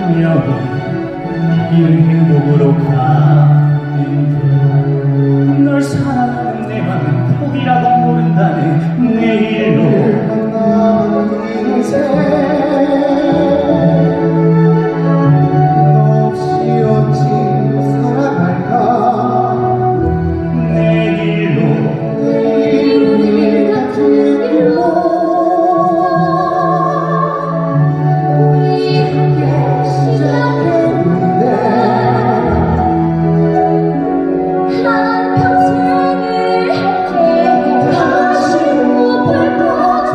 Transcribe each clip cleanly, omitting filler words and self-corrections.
명이 이기는 행복으로 가는데 널 사랑하는 내 맘은 포기라고 모른다네. 내일로 인생 없이 어찌 살아갈까. 내일로 내일 같은 길로 우리 함께 시작했는데 한평생을 함께 다시 못 볼 것 같아.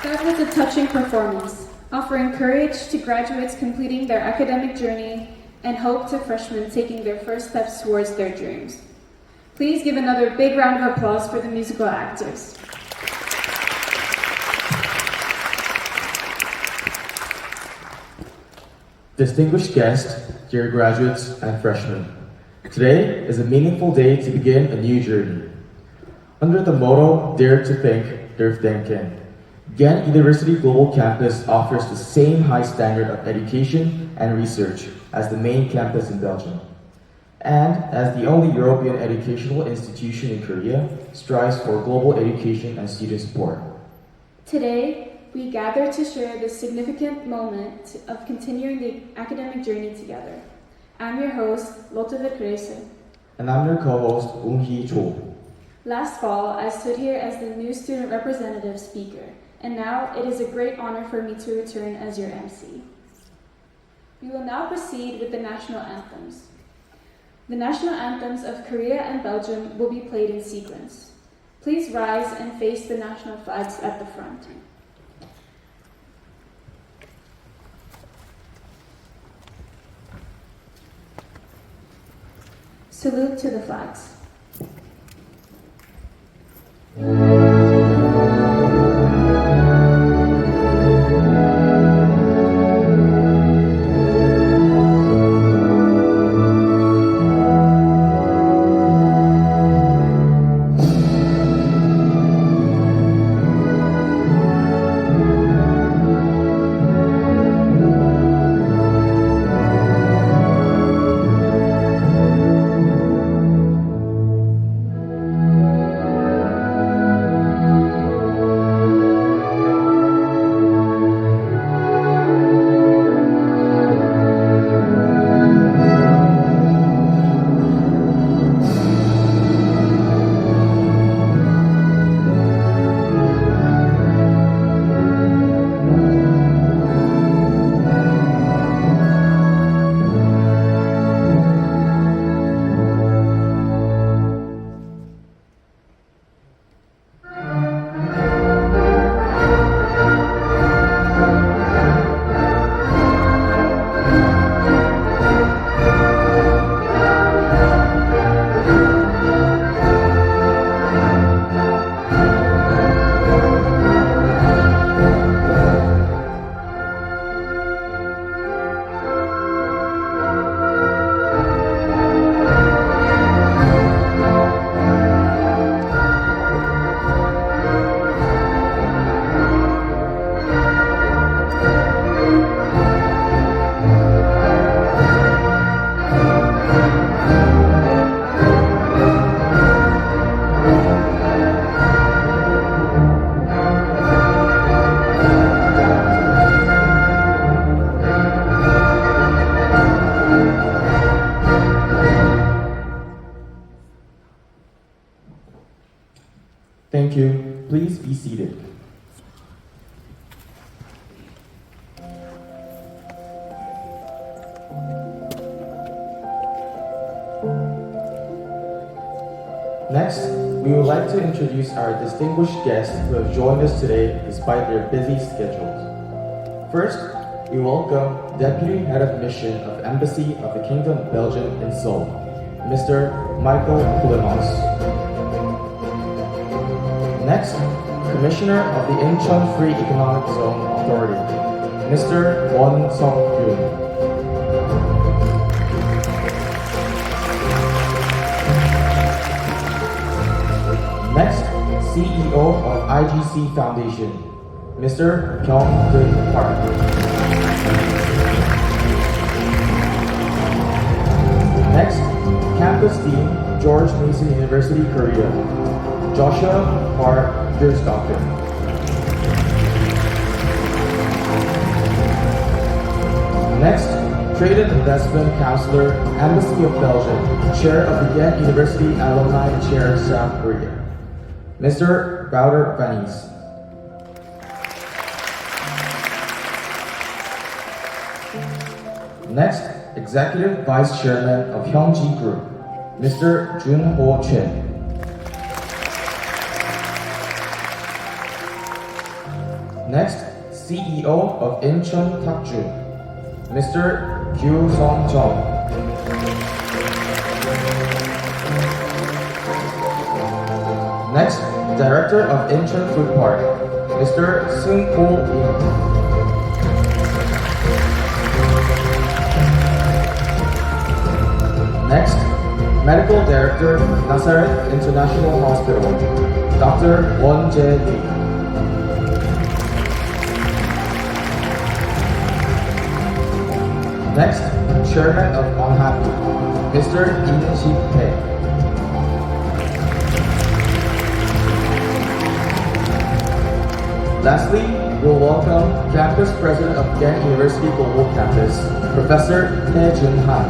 That was a touching performance, offering courage to graduates completing their academic journey and hope to freshmen taking their first steps towards their dreams. Please give another big round of applause for the musical actors. Distinguished guests, dear graduates and freshmen, today is a meaningful day to begin a new journey. Under the motto, Dare to Think, Dare Thinking, Ghent University Global Campus offers the same high standard of education and research as the main campus in Belgium. And as the only European educational institution in Korea, strives for global education and student support. Today, we gather to share this significant moment of continuing the academic journey together. I'm your host, Lotte Verkreese. And I'm your co-host, Eun-hee Cho. Last fall, I stood here as the new student representative speaker, and now it is a great honor for me to return as your MC. We will now proceed with the national anthems. The national anthems of Korea and Belgium will be played in sequence. Please rise and face the national flags at the front. Salute to the flags. you. Please be seated. Next, we would like to introduce our distinguished guests who have joined us today despite their busy schedules. First, we welcome Deputy Head of Mission of Embassy of the Kingdom of Belgium in Seoul, Mr. Michael Pulemans. Next, Commissioner of the Incheon Free Economic Zone Authority, Mr. Won Sung-yoon. Next, CEO of IGC Foundation, Mr. Kyung-Hoon Park. Next, Campus Dean, George Mason University, Korea, Joshua Park Gersdoctor. Next, Trade and Investment Counselor, Embassy of Belgium, Chair of the Ghent University Alumni Chair, South Korea, Mr. Wouter Vanies. Next, Executive Vice Chairman of Hyungji Group, Mr. Jun Ho Chin. Next, CEO of Incheon Takju, Mr. Kyu Song Jong. Next, Director of Incheon Food Park, Mr. Seung Ho Im. Next, Medical Director, Nazareth International Hospital, Dr. Won Jae Lee. Next, Chairman of Unhappy, Mr. Lee Sik-tae. Lastly, we'll welcome Campus President of Ghent University Global Campus, Professor Tae Jun Han.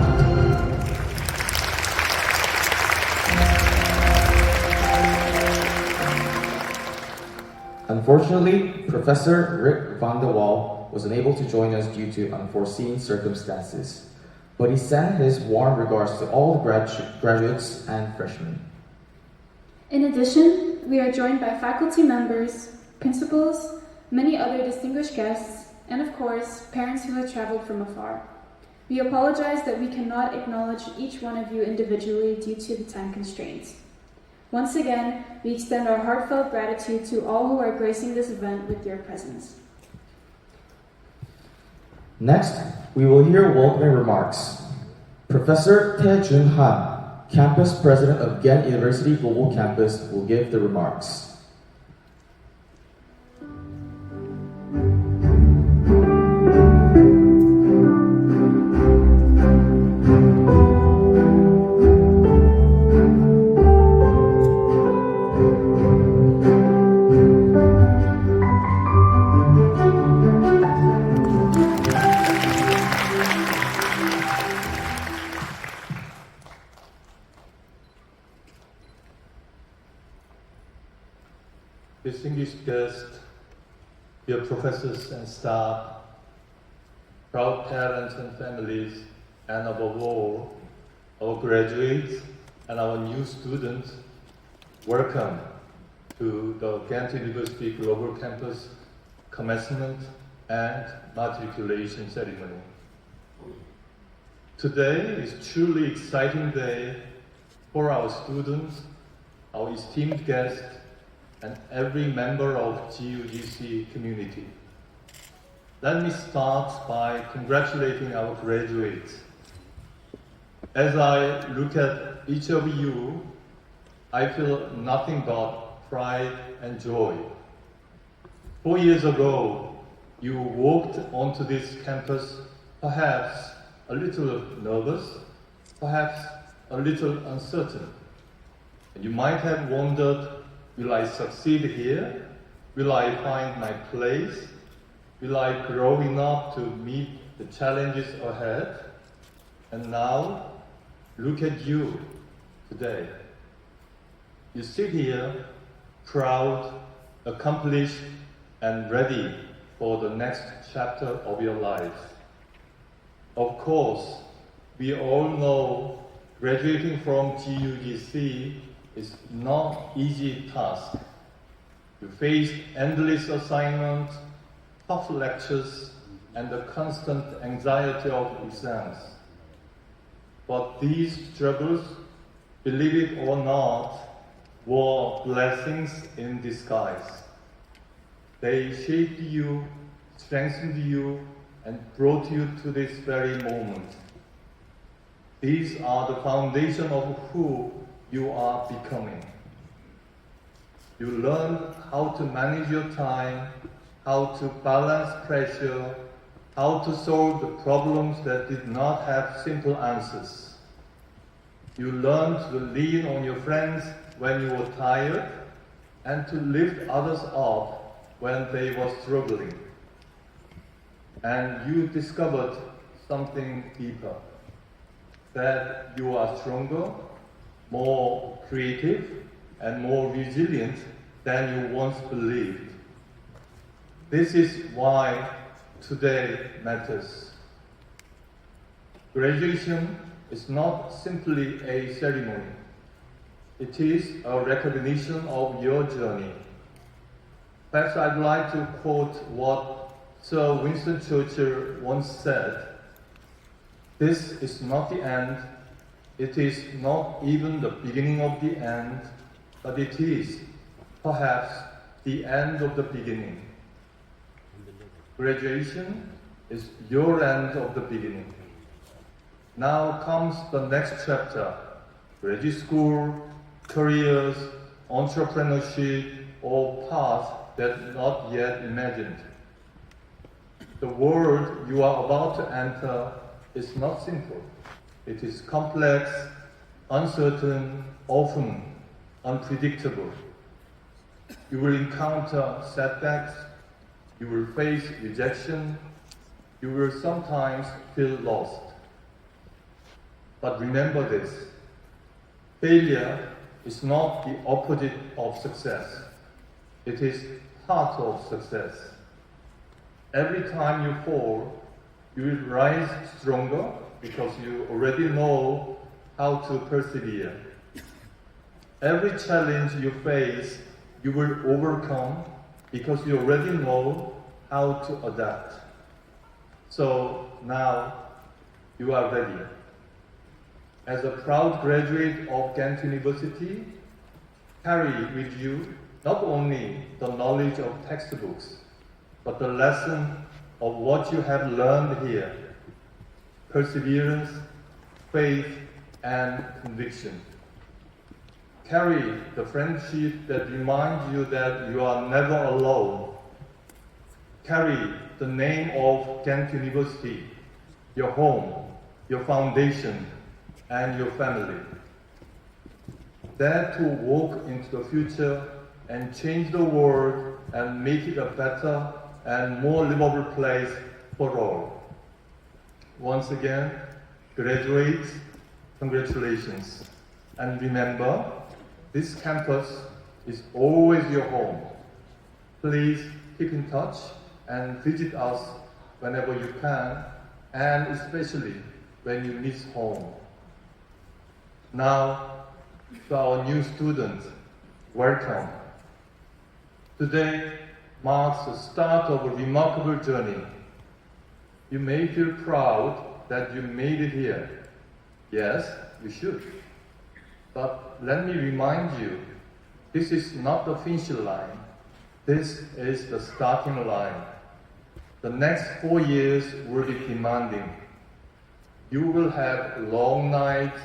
Unfortunately, Professor Rick van der Waal was unable to join us due to unforeseen circumstances, but he sent his warm regards to all the graduates and freshmen. In addition, we are joined by faculty members, principals, many other distinguished guests, and of course, parents who have traveled from afar. We apologize that we cannot acknowledge each one of you individually due to the time constraints. Once again, we extend our heartfelt gratitude to all who are gracing this event with your presence. Next, we will hear welcoming remarks. Professor Tae Jun Han, Campus President of Ghent University Global Campus, will give the remarks. Distinguished guests, dear professors and staff, proud parents and families, and above all, our graduates and our new students, welcome to the Ghent University Global Campus commencement and matriculation ceremony. Today is truly exciting day for our students, our esteemed guests, and every member of GUGC community. Let me start by congratulating our graduates. As I look at each of you, I feel nothing but pride and joy. 4 years ago, you walked onto this campus perhaps a little nervous, perhaps a little uncertain. And you might have wondered, will I succeed here? Will I find my place? Will I grow enough to meet the challenges ahead? And now, look at you today. You sit here proud, accomplished, and ready for the next chapter of your life. Of course, we all know graduating from GUGC is not easy task. You face endless assignments, tough lectures, and the constant anxiety of exams. But these struggles, believe it or not, were blessings in disguise. They shaped you, strengthened you, and brought you to this very moment. These are the foundation of who you are becoming. You learn how to manage your time, how to balance pressure, how to solve the problems that did not have simple answers. You learn to lean on your friends when you were tired and to lift others up when they were struggling. And you discovered something deeper, that you are stronger, more creative, and more resilient than you once believed. This is why today matters. Graduation is not simply a ceremony. It is a recognition of your journey. Perhaps I'd like to quote what Sir Winston Churchill once said. This is not the end. It is not even the beginning of the end, but it is perhaps the end of the beginning. Graduation is your end of the beginning. Now comes the next chapter, graduate school, careers, entrepreneurship, or paths that not yet imagined. The world you are about to enter is not simple. It is complex, uncertain, often unpredictable. You will encounter setbacks, you will face rejection, you will sometimes feel lost. But remember this, failure is not the opposite of success. It is part of success. Every time you fall, you will rise stronger because you already know how to persevere. Every challenge you face, you will overcome because you already know how to adapt. So now you are ready. As a proud graduate of Ghent University, carry with you not only the knowledge of textbooks, but the lesson of what you have learned here: perseverance, faith, and conviction. Carry the friendship that reminds you that you are never alone. Carry the name of Ghent University, your home, your foundation, and your family. Dare to walk into the future and change the world and make it a better and more livable place for all. Once again, graduates, congratulations. And remember, this campus is always your home. Please keep in touch and visit us whenever you can, and especially when you miss home. Now, to our new students, welcome. Today marks the start of a remarkable journey. You may feel proud that you made it here. Yes, you should. But let me remind you, this is not the finish line. This is the starting line. The next 4 years will be demanding. You will have long nights,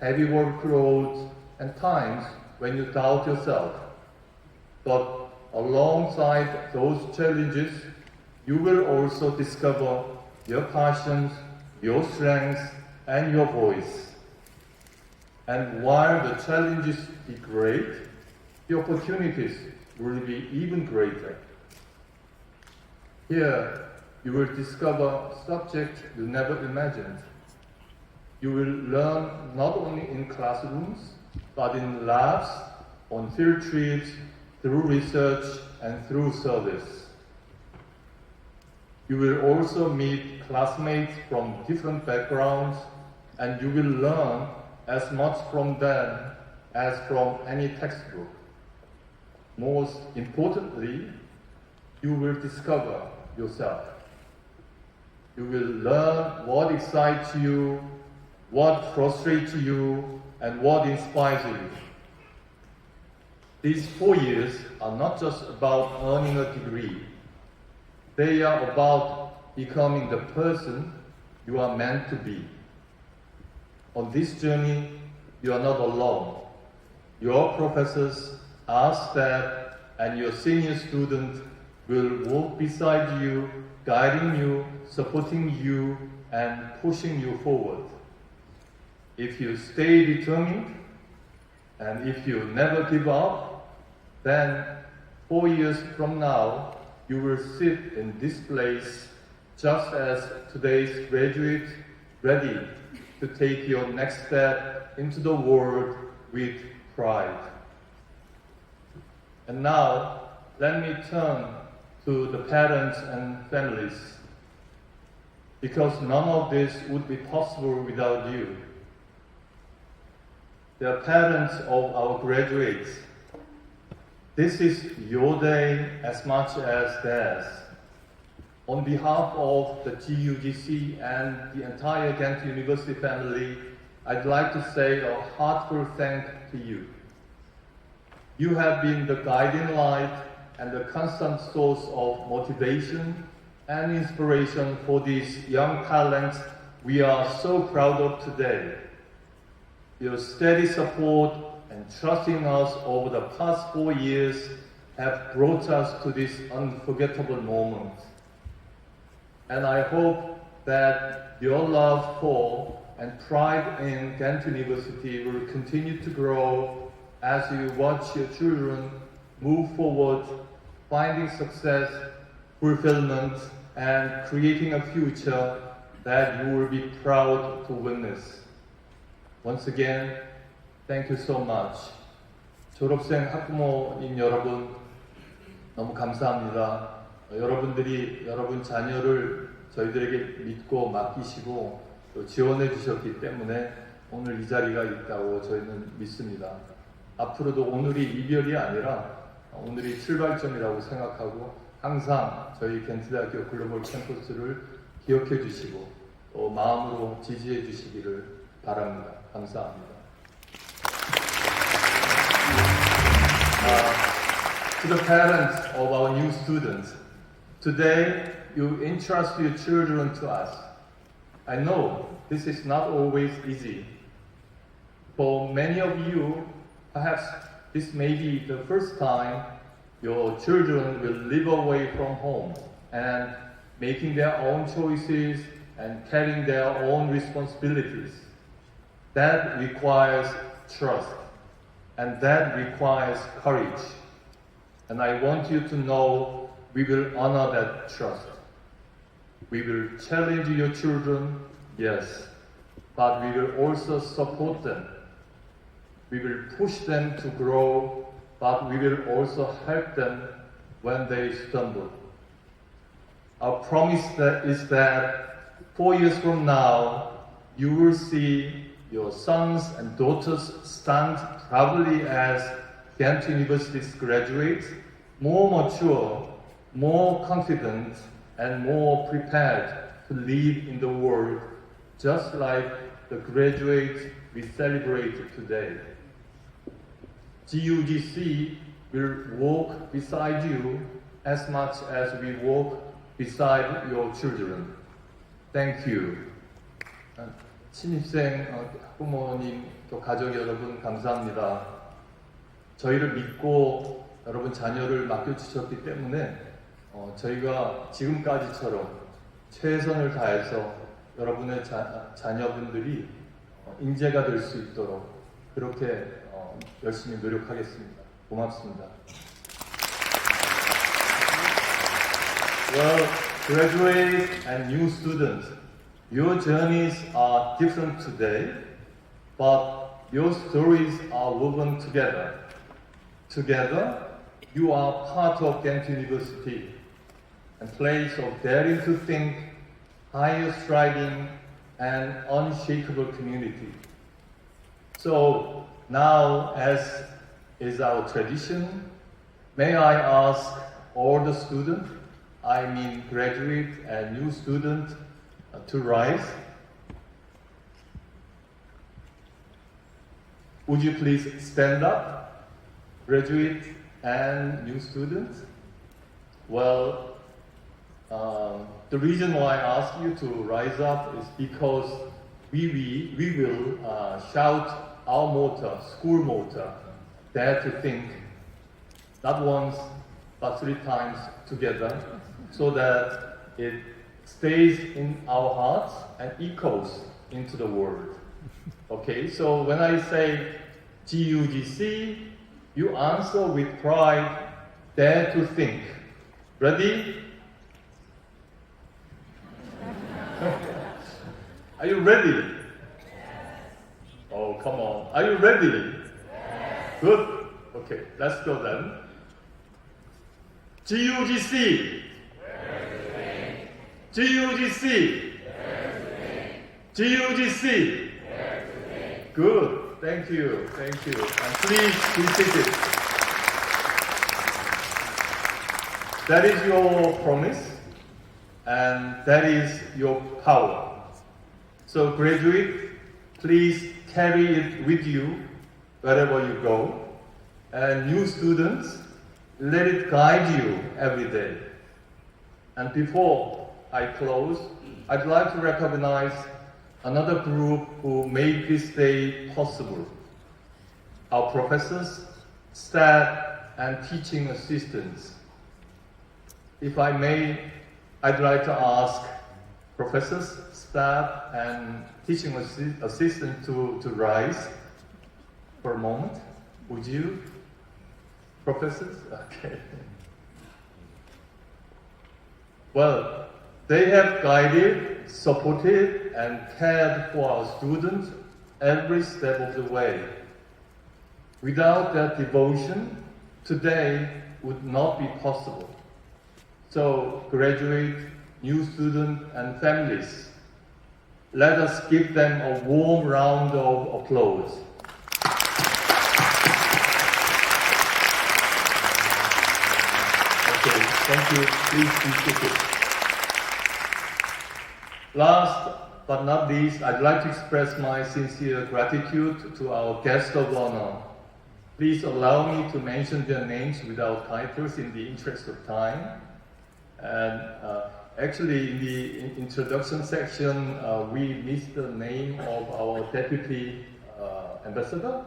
heavy workloads, and times when you doubt yourself. But alongside those challenges, you will also discover your passions, your strengths, and your voice. And while the challenges be great, the opportunities will be even greater. Here, you will discover subjects you never imagined. You will learn not only in classrooms, but in labs, on field trips, through research and through service. You will also meet classmates from different backgrounds, and you will learn as much from them as from any textbook. Most importantly, you will discover yourself. You will learn what excites you, what frustrates you, and what inspires you. These 4 years are not just about earning a degree. They are about becoming the person you are meant to be. On this journey, you are not alone. Your professors, our staff, and your senior students will walk beside you, guiding you, supporting you, and pushing you forward. If you stay determined, and if you never give up, then 4 years from now, you will sit in this place just as today's graduate, ready to take your next step into the world with pride. And now, let me turn to the parents and families, because none of this would be possible without you. The parents of our graduates, this is your day as much as theirs. On behalf of the GUGC and the entire Ghent University family, I'd like to say a heartfelt thank to you. You have been the guiding light and the constant source of motivation and inspiration for these young talents we are so proud of today. Your steady support and trust in us over the past 4 years have brought us to this unforgettable moment. And I hope that your love for and pride in Ghent University will continue to grow as you watch your children move forward, finding success, fulfillment, and creating a future that you will be proud to witness. Once again, thank you so much. 졸업생 학부모님 여러분, 너무 감사합니다. 여러분들이 여러분 자녀를 저희들에게 믿고 맡기시고 또 지원해 주셨기 때문에 오늘 이 자리가 있다고 저희는 믿습니다. 앞으로도 오늘이 이별이 아니라 오늘이 출발점이라고 생각하고 항상 저희 겐트대학교 글로벌 캠퍼스를 기억해 주시고 또 마음으로 지지해 주시기를 바랍니다. 감사합니다. To the parents of our new students, today you entrust your children to us. I know this is not always easy. For many of you, perhaps this may be the first time your children will live away from home and making their own choices and carrying their own responsibilities. That requires trust, and that requires courage. And I want you to know we will honor that trust. We will challenge your children, yes, but we will also support them. We will push them to grow, but we will also help them when they stumble. Our promise is that 4 years from now, you will see your sons and daughters stand proudly as Ghent University's graduates, more mature, more confident, and more prepared to live in the world, just like the graduates we celebrate today. GUGC will walk beside you as much as we walk beside your children. Thank you. 신입생 학부모님 또 가족 여러분 감사합니다. 저희를 믿고 여러분 자녀를 맡겨주셨기 때문에 저희가 지금까지처럼 최선을 다해서 여러분의 자녀분들이 인재가 될 수 있도록 그렇게 열심히 노력하겠습니다. 고맙습니다. Well, graduates and new students, your journeys are different today, but your stories are woven together. Together, you are part of Ghent University, a place of daring to think, higher striving, and unshakable community. So now, as is our tradition, may I ask all the students, I mean graduate and new students, to rise. Would you please stand up, graduate and new students? Well, the reason why I ask you to rise up is because we will shout our motto, school motto, dare to think, not once, but 3 times together, so that it stays in our hearts and echoes into the world. Okay, so when I say GUGC, you answer with pride, dare to think. Ready? Are you ready? Oh, come on. Are you ready? Good. Okay, let's go then. GUGC. GUGC. GUGC. Good. Thank you. Thank you. And please be seated. That is your promise, and that is your power. So graduate, please carry it with you wherever you go. And new students, let it guide you every day. And before I close, I'd like to recognize another group who made this day possible. Our professors, staff, and teaching assistants. If I may, I'd like to ask professors, staff, and teaching assistants to rise for a moment. Would you? Professors? Okay. Well, they have guided, supported, and cared for our students every step of the way. Without that devotion, today would not be possible. So, graduate, new students, and families, let us give them a warm round of applause. Okay, thank you. Please be seated. Last but not least, I'd like to express my sincere gratitude to our guests of honor. Please allow me to mention their names without titles in the interest of time. And actually, in the introduction section, we missed the name of our deputy ambassador,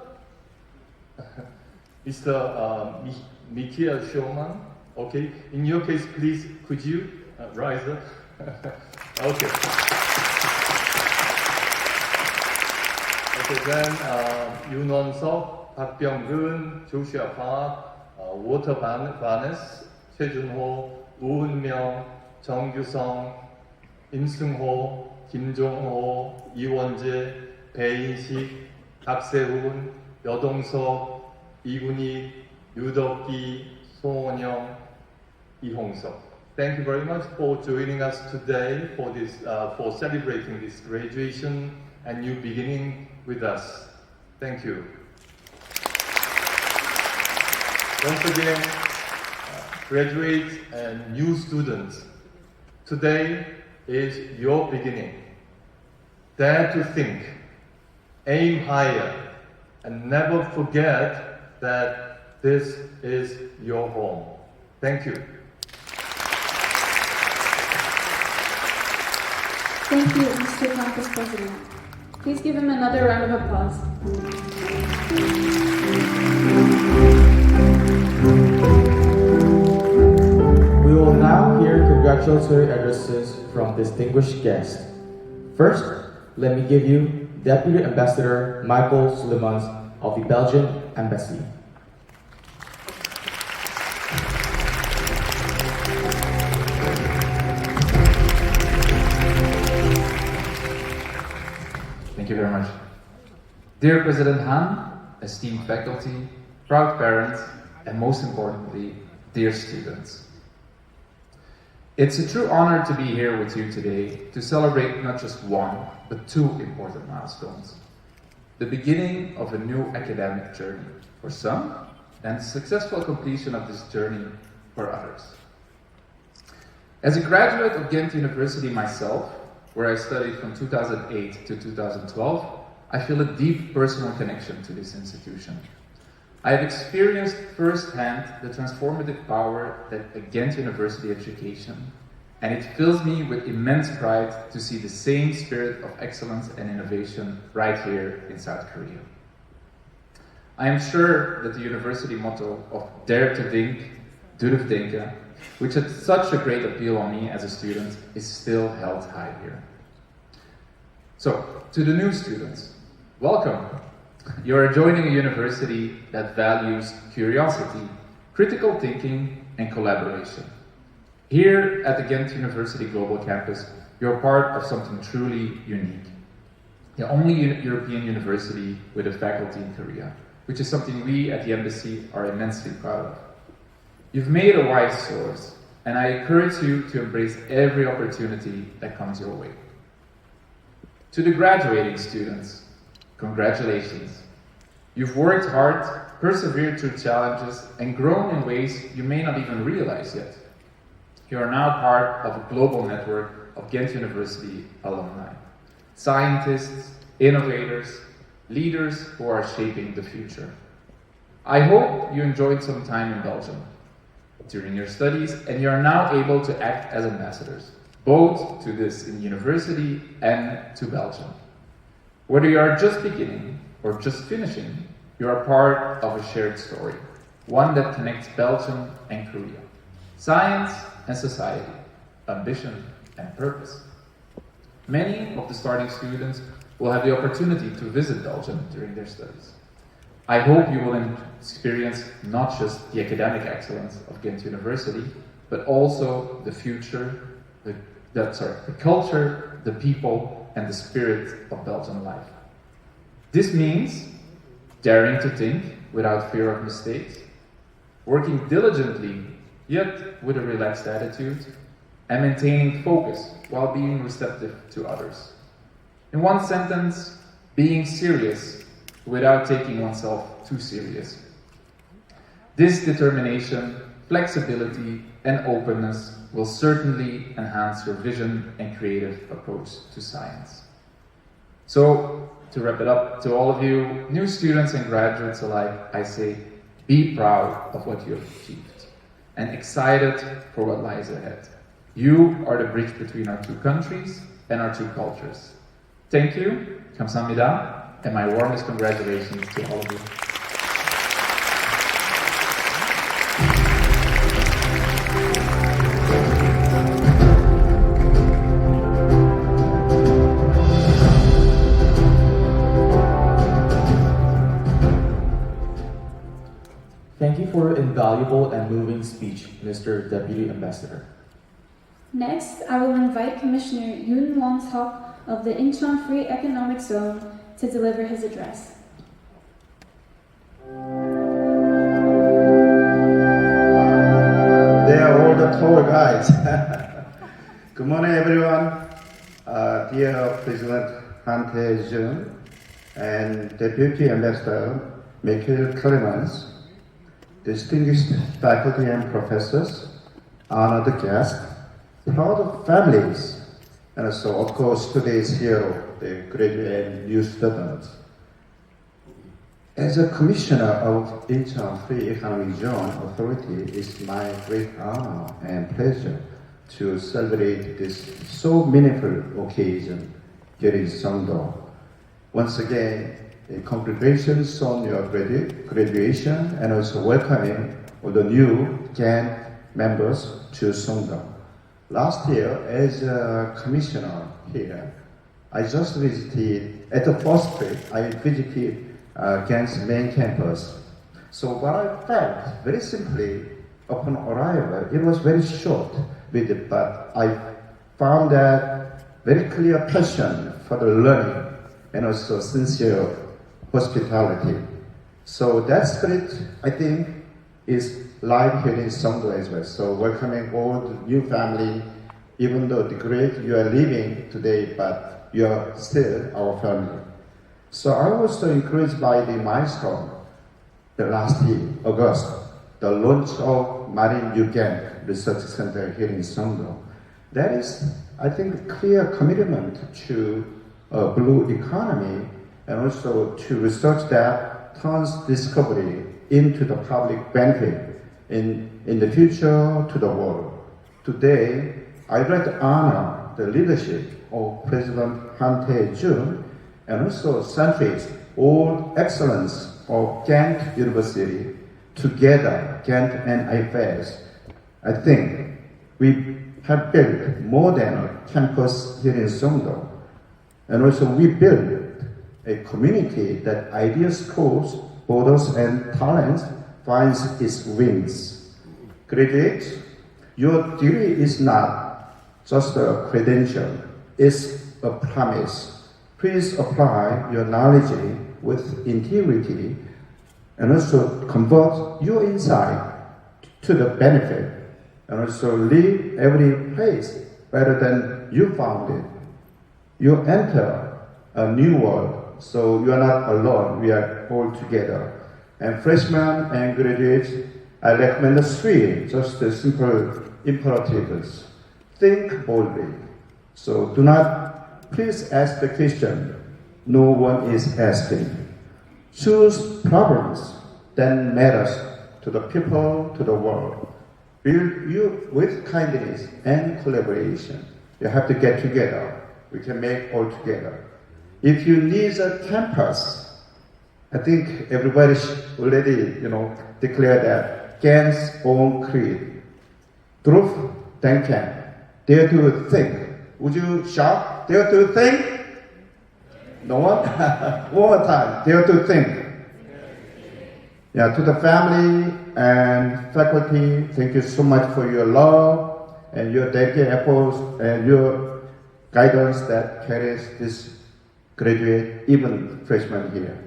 Mr. Michael Schaumann. Okay, in your case, please, could you rise up? Okay. Okay, then Yoon Won-seok, Park Byung-gun, Joshua Park, Walter Barnes, 최준호, 우은명, 정규성, 임승호, 김종호, 이원재, 배인식, 박세훈, 여동석, 이군희, 유덕기, 송원영, 이홍석. Thank you very much for joining us today for this, for celebrating this graduation and new beginning with us. Thank you. Once again, graduates and new students, today is your beginning. Dare to think, aim higher, and never forget that this is your home. Thank you. Thank you, Mr. Campus President. Please give him another round of applause. We will now hear congratulatory addresses from distinguished guests. First, let me give you Deputy Ambassador Michael Sulemans of the Belgian Embassy. Thank you very much. Dear President Han, esteemed faculty, proud parents, and most importantly, dear students. It's a true honor to be here with you today to celebrate not just one, but two important milestones. The beginning of a new academic journey for some, and the successful completion of this journey for others. As a graduate of Ghent University myself, where I studied from 2008 to 2012, I feel a deep personal connection to this institution. I have experienced firsthand the transformative power that a Ghent University education, and it fills me with immense pride to see the same spirit of excellence and innovation right here in South Korea. I am sure that the university motto of Dare to Think, Durf Denken, which had such a great appeal on me as a student, is still held high here. So, to the new students, welcome. You are joining a university that values curiosity, critical thinking, and collaboration. Here at the Ghent University Global Campus, you're part of something truly unique. The only European university with a faculty in Korea, which is something we at the embassy are immensely proud of. You've made a wise choice, and I encourage you to embrace every opportunity that comes your way. To the graduating students, congratulations. You've worked hard, persevered through challenges, and grown in ways you may not even realize yet. You are now part of a global network of Ghent University alumni, scientists, innovators, leaders who are shaping the future. I hope you enjoyed some time in Belgium during your studies, and you are now able to act as ambassadors, both to this university and to Belgium. Whether you are just beginning or just finishing, you are part of a shared story, one that connects Belgium and Korea, science and society, ambition and purpose. Many of the starting students will have the opportunity to visit Belgium during their studies. I hope you will experience not just the academic excellence of Ghent University, but also the future, the culture, the people, and the spirit of Belgian life. This means daring to think without fear of mistakes, working diligently yet with a relaxed attitude, and maintaining focus while being receptive to others. In one sentence, being serious without taking oneself too serious. This determination, flexibility, and openness will certainly enhance your vision and creative approach to science. So, to wrap it up, to all of you, new students and graduates alike, I say, be proud of what you have achieved and excited for what lies ahead. You are the bridge between our two countries and our two cultures. Thank you, 감사합니다, and my warmest congratulations to all of you. Thank you for an invaluable and moving speech, Mr. Deputy Ambassador. Next, I will invite Commissioner Yoon Won-seok of the Incheon Free Economic Zone to deliver his address. They are all the tour guides. Good morning, everyone. Dear President Han Tae-jun and Deputy Ambassador Mikhail Clemens, distinguished faculty and professors, honored guests, proud families, and so, of course, today's hero, the graduate and new students. As a commissioner of Incheon Free Economic Zone Authority, it's my great honor and pleasure to celebrate this so meaningful occasion here in Songdo. Once again, congratulations on your graduation and also welcoming all the new Ghent members to Songdo. Last year, as a commissioner here, I just visited, at the first trip, I visited Ghent's main campus. So what I felt, very simply, upon arrival, it was very short visit, but I found that very clear passion for the learning and also sincere hospitality. So that spirit, I think, is live here in Songdo as well. So welcoming all the new family, even though the great you are leaving today, but you are still our family. So I was so encouraged by the milestone, the last year, August, the launch of Marine Ghent Research Center here in Songdo. That is, I think, a clear commitment to a blue economy and also to research that turns discovery into the public benefit in the future to the world. Today, I'd like to honor the leadership of President Han Tae-jun and also celebrate all excellence of Ghent University together, Ghent and IFAS. I think we have built more than a campus here in Songdo. And also we built a community that ideas cross borders and talents finds its wings. Graduates, your degree is not just a credential, it's a promise. Please apply your knowledge with integrity and also convert your insight to the benefit and also leave every place better than you found it. You enter a new world, so you are not alone, we are all together. And freshmen and graduates, I recommend the three, just the simple imperatives. Think boldly. So do not, please ask the question no one is asking. Choose problems that matters to the people, to the world. Build you with kindness and collaboration. You have to get together. We can make all together. If you need a campus, I think everybody already, declared that Ghent's own creed. Truth, denken. Dare to think. Would you shout? Dare to think? No one? One more time. Dare to think. Yeah, to the family and faculty, thank you so much for your love and your dedicated efforts and your guidance that carries this graduate, even freshman here.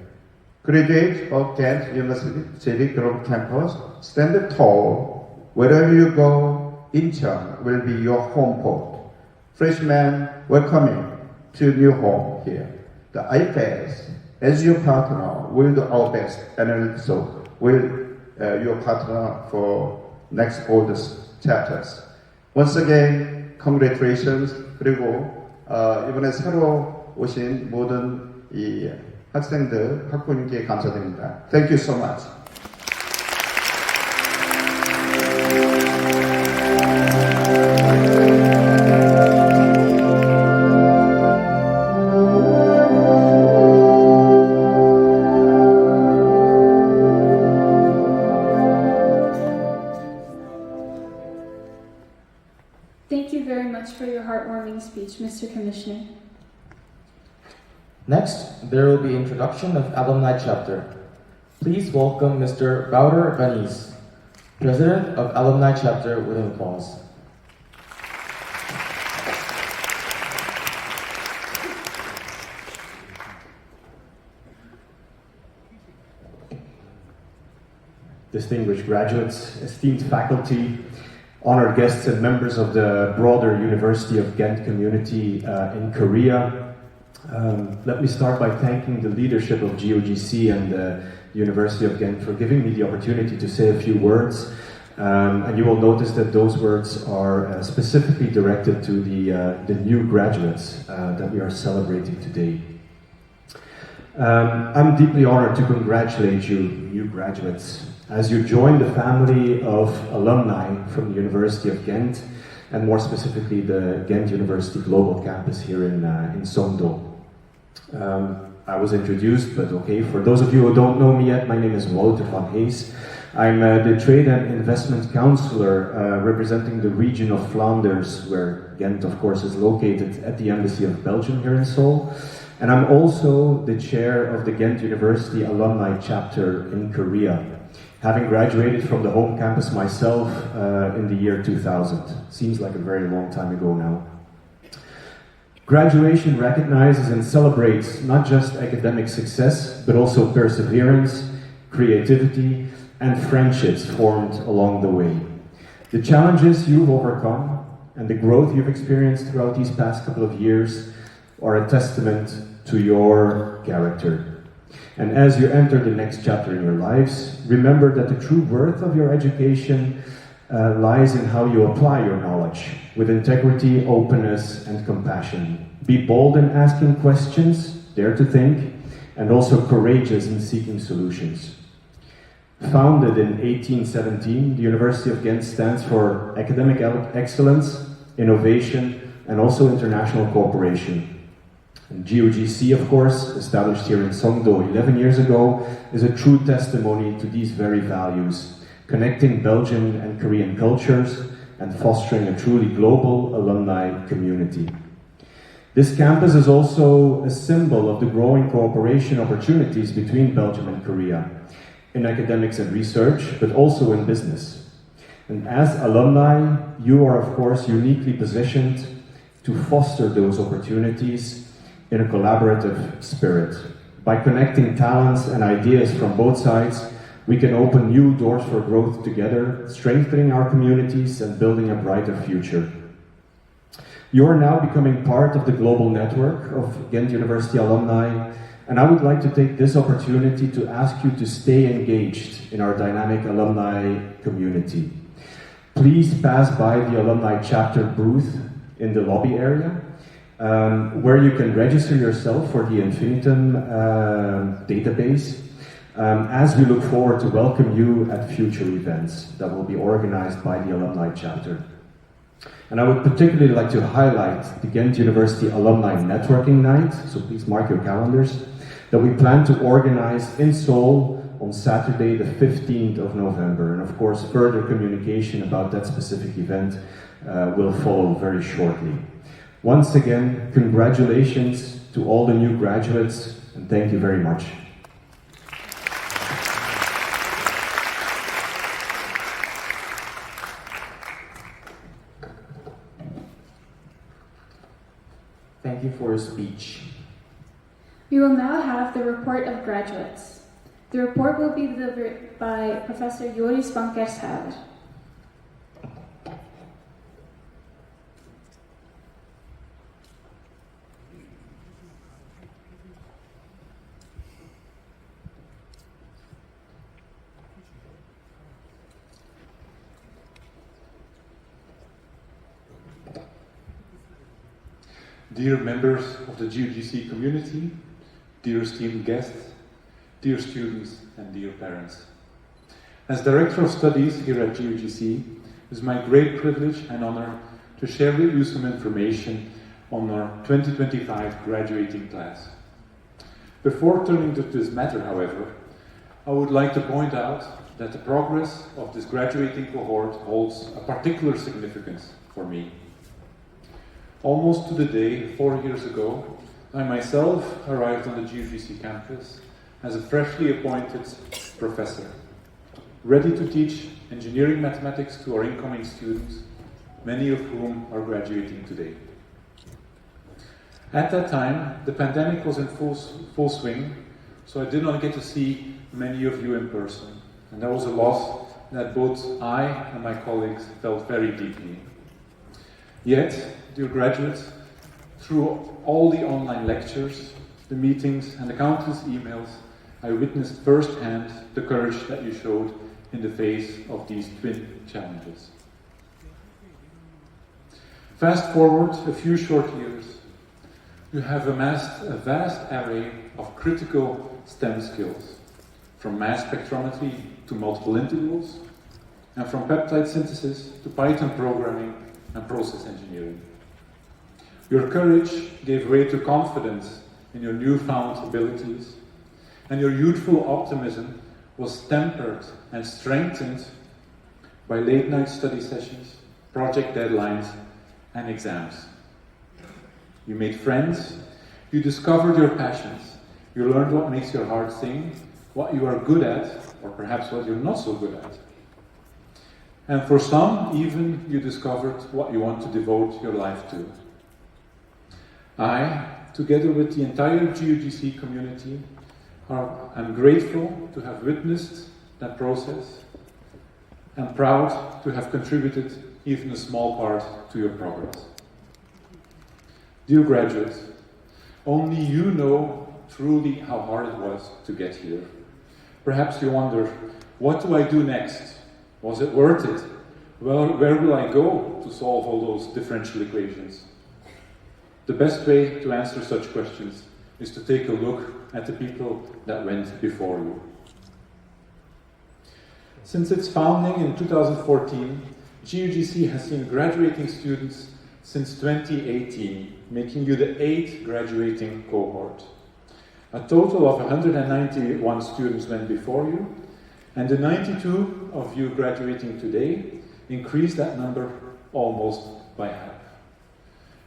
Graduates of Ghent University Global stand tall. Wherever you go, Incheon will be your home port. Freshmen, welcoming to new home here. The IFAS, as your partner, will do our best and also will your partner for next oldest chapters. Once again, congratulations. 그리고 이번에 새로 오신 모든 이 학생들, 학부님께 감사드립니다. Thank you so much. Thank you very much for your heartwarming speech, Mr. Commissioner. Next, there will be introduction of alumni chapter. Please welcome Mr. Wouter Vanies, President of Alumni Chapter, with an applause. Distinguished graduates, esteemed faculty, honored guests and members of the broader University of Ghent community in Korea. Let me start by thanking the leadership of GOGC and the University of Ghent for giving me the opportunity to say a few words. And you will notice that those words are specifically directed to the new graduates that we are celebrating today. I'm deeply honored to congratulate you, new graduates, as you join the family of alumni from the University of Ghent, and more specifically the Ghent University Global Campus here in Songdo. I was introduced, but okay, for those of you who don't know me yet, my name is Wouter van Hees. I'm the Trade and Investment Counselor representing the region of Flanders, where Ghent, of course, is located at the Embassy of Belgium here in Seoul. And I'm also the chair of the Ghent University Alumni Chapter in Korea, having graduated from the home campus myself in the year 2000. Seems like a very long time ago now. Graduation recognizes and celebrates not just academic success, but also perseverance, creativity, and friendships formed along the way. The challenges you've overcome and the growth you've experienced throughout these past couple of years are a testament to your character. And as you enter the next chapter in your lives, remember that the true worth of your education lies in how you apply your knowledge with integrity, openness, and compassion. Be bold in asking questions, dare to think, and also courageous in seeking solutions. Founded in 1817, the University of Ghent stands for academic excellence, innovation, and also international cooperation. And GOGC, of course, established here in Songdo 11 years ago, is a true testimony to these very values, connecting Belgian and Korean cultures and fostering a truly global alumni community. This campus is also a symbol of the growing cooperation opportunities between Belgium and Korea, in academics and research, but also in business. And as alumni, you are of course uniquely positioned to foster those opportunities in a collaborative spirit. By connecting talents and ideas from both sides, we can open new doors for growth together, strengthening our communities and building a brighter future. You are now becoming part of the global network of Ghent University alumni, and I would like to take this opportunity to ask you to stay engaged in our dynamic alumni community. Please pass by the alumni chapter booth in the lobby area, where you can register yourself for the Infinitum database, as we look forward to welcome you at future events that will be organized by the alumni chapter. And I would particularly like to highlight the Ghent University Alumni Networking Night, so please mark your calendars, that we plan to organize in Seoul on Saturday the 15th of November. And of course, further communication about that specific event will follow very shortly. Once again, congratulations to all the new graduates, and thank you very much. Thank you for your speech. We will now have the report of graduates. The report will be delivered by Professor Joris van Kershaver. Dear members of the GOGC community, dear esteemed guests, dear students, and dear parents. As Director of Studies here at GOGC, it is my great privilege and honor to share with you some information on our 2025 graduating class. Before turning to this matter, however, I would like to point out that the progress of this graduating cohort holds a particular significance for me. Almost to the day, 4 years ago, I myself arrived on the GOGC campus as a freshly appointed professor, ready to teach engineering mathematics to our incoming students, many of whom are graduating today. At that time, the pandemic was in full swing, so I did not get to see many of you in person, and that was a loss that both I and my colleagues felt very deeply. Yet, dear graduates, through all the online lectures, the meetings, and the countless emails, I witnessed firsthand the courage that you showed in the face of these twin challenges. Fast forward a few short years, you have amassed a vast array of critical STEM skills, from mass spectrometry to multiple integrals, and from peptide synthesis to Python programming and process engineering. Your courage gave way to confidence in your newfound abilities, and your youthful optimism was tempered and strengthened by late-night study sessions, project deadlines, and exams. You made friends, you discovered your passions, you learned what makes your heart sing, what you are good at, or perhaps what you're not so good at. And for some, even, you discovered what you want to devote your life to. I, together with the entire GOGC community, am grateful to have witnessed that process, and proud to have contributed even a small part to your progress. Dear graduates, only you know truly how hard it was to get here. Perhaps you wonder, what do I do next? Was it worth it? Well, where will I go to solve all those differential equations? The best way to answer such questions is to take a look at the people that went before you. Since its founding in 2014, GUGC has seen graduating students since 2018, making you the 8th graduating cohort. A total of 191 students went before you, and the 92 of you graduating today increased that number almost by half.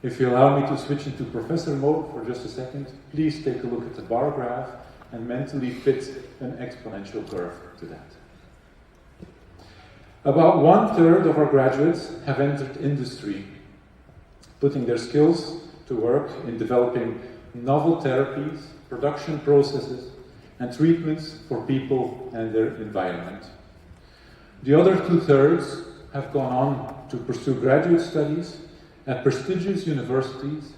If you allow me to switch into professor mode for just a second, please take a look at the bar graph and mentally fit an exponential curve to that. About 1/3 of our graduates have entered industry, putting their skills to work in developing novel therapies, production processes, and treatments for people and their environment. The other 2/3 have gone on to pursue graduate studies at prestigious universities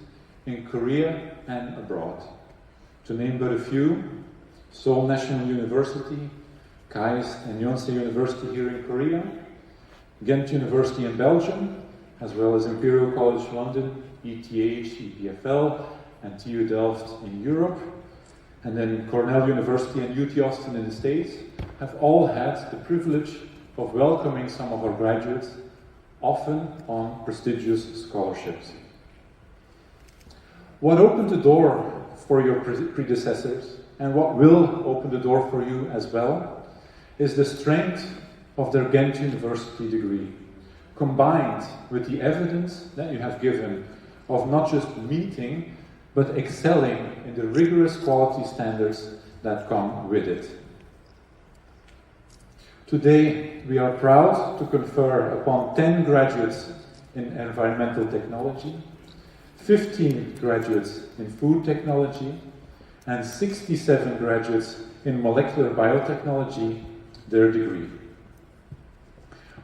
in Korea and abroad. To name but a few, Seoul National University, KAIST and Yonsei University here in Korea, Ghent University in Belgium, as well as Imperial College London, ETH, EPFL, and TU Delft in Europe, and then Cornell University and UT Austin in the States, have all had the privilege of welcoming some of our graduates, often on prestigious scholarships. What opened the door for your predecessors, and what will open the door for you as well, is the strength of their Ghent University degree, combined with the evidence that you have given of not just meeting, but excelling in the rigorous quality standards that come with it. Today, we are proud to confer upon 10 graduates in environmental technology, 15 graduates in food technology, and 67 graduates in molecular biotechnology their degree.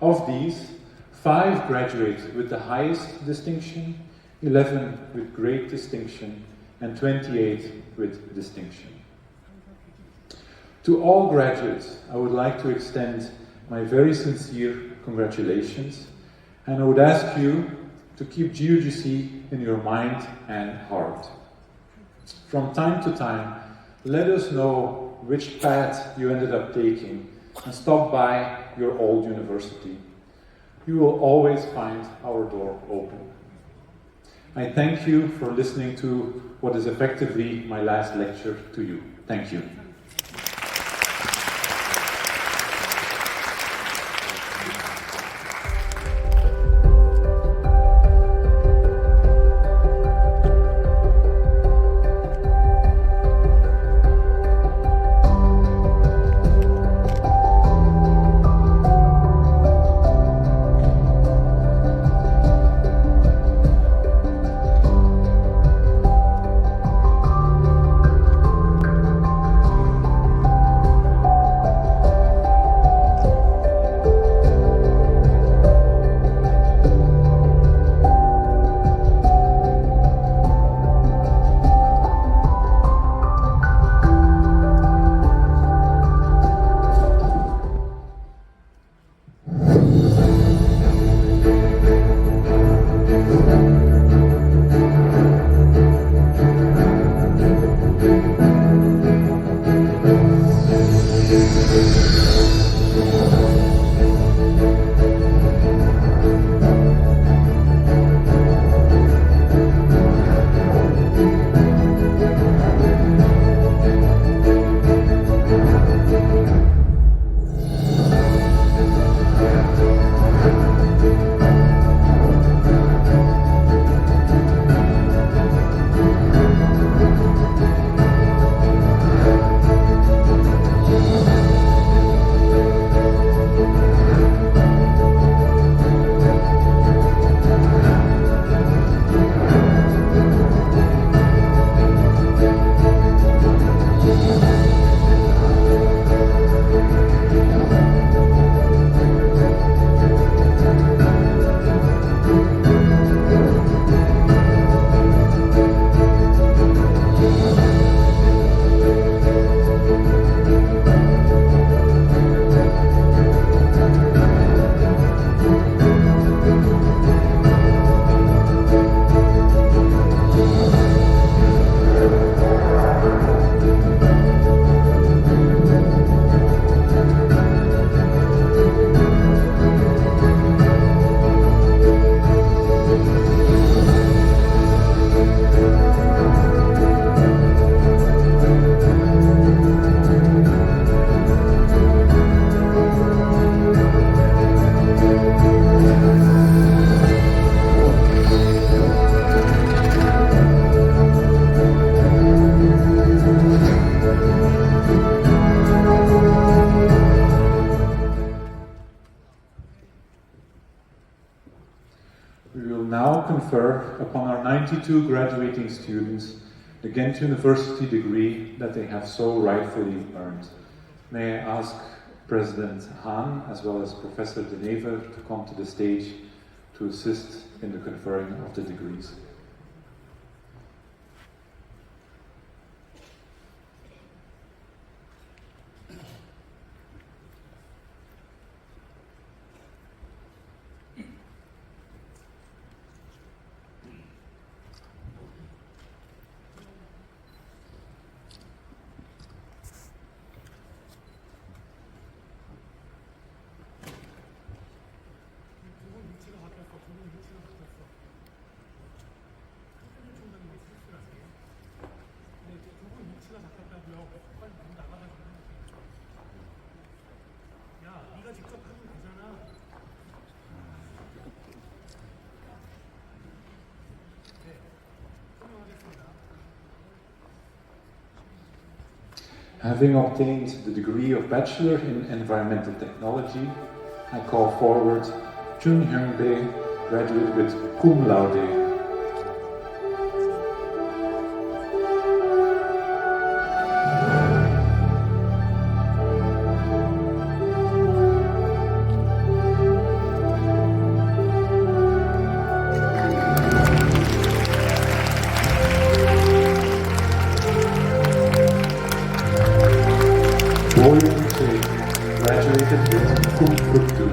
Of these, 5 graduate with the highest distinction, 11 with great distinction, and 28 with distinction. To all graduates, I would like to extend my very sincere congratulations, and I would ask you to keep GUGC in your mind and heart. From time to time, let us know which path you ended up taking and stop by your old university. You will always find our door open. I thank you for listening to what is effectively my last lecture to you. Thank you. confer upon our 92 graduating students the Ghent University degree that they have so rightfully earned. May I ask President Hahn as well as Professor De Neve to come to the stage to assist in the conferring of the degrees. Having obtained the degree of Bachelor in Environmental Technology, I call forward Chun Hyung-bae, graduate with cum laude. Graduated with cum fructu.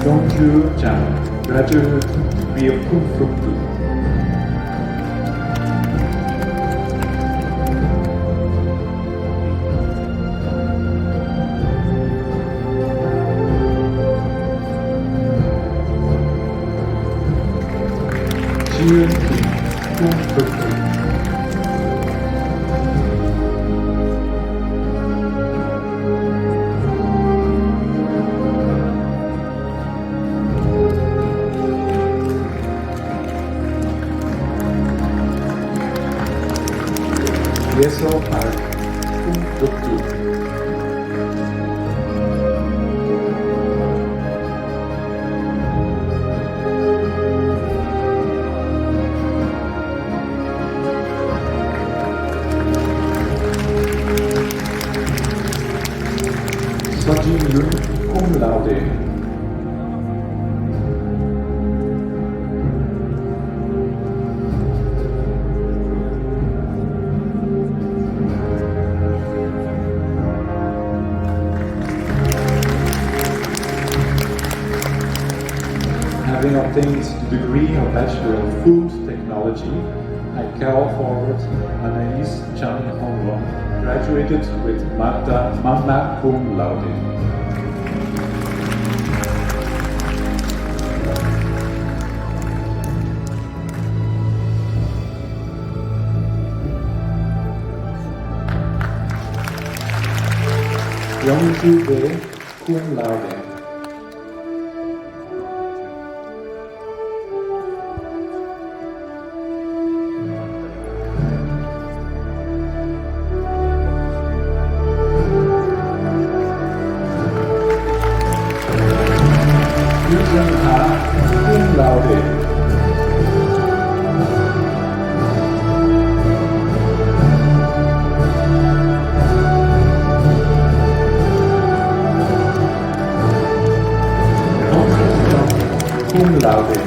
Dongju Chang, graduate with degree of cum fructu. Jiun Kim, cum fructu. Yeso Park, cum fructu. Sojin Yun, cum laude. Having obtained the degree of Bachelor of Food Technology, I call forward Anaïs Chan Honglong, graduated with Magna cum laude. Youngju Bae, cum laude. Yusen Ha, cum laude. Cum laude.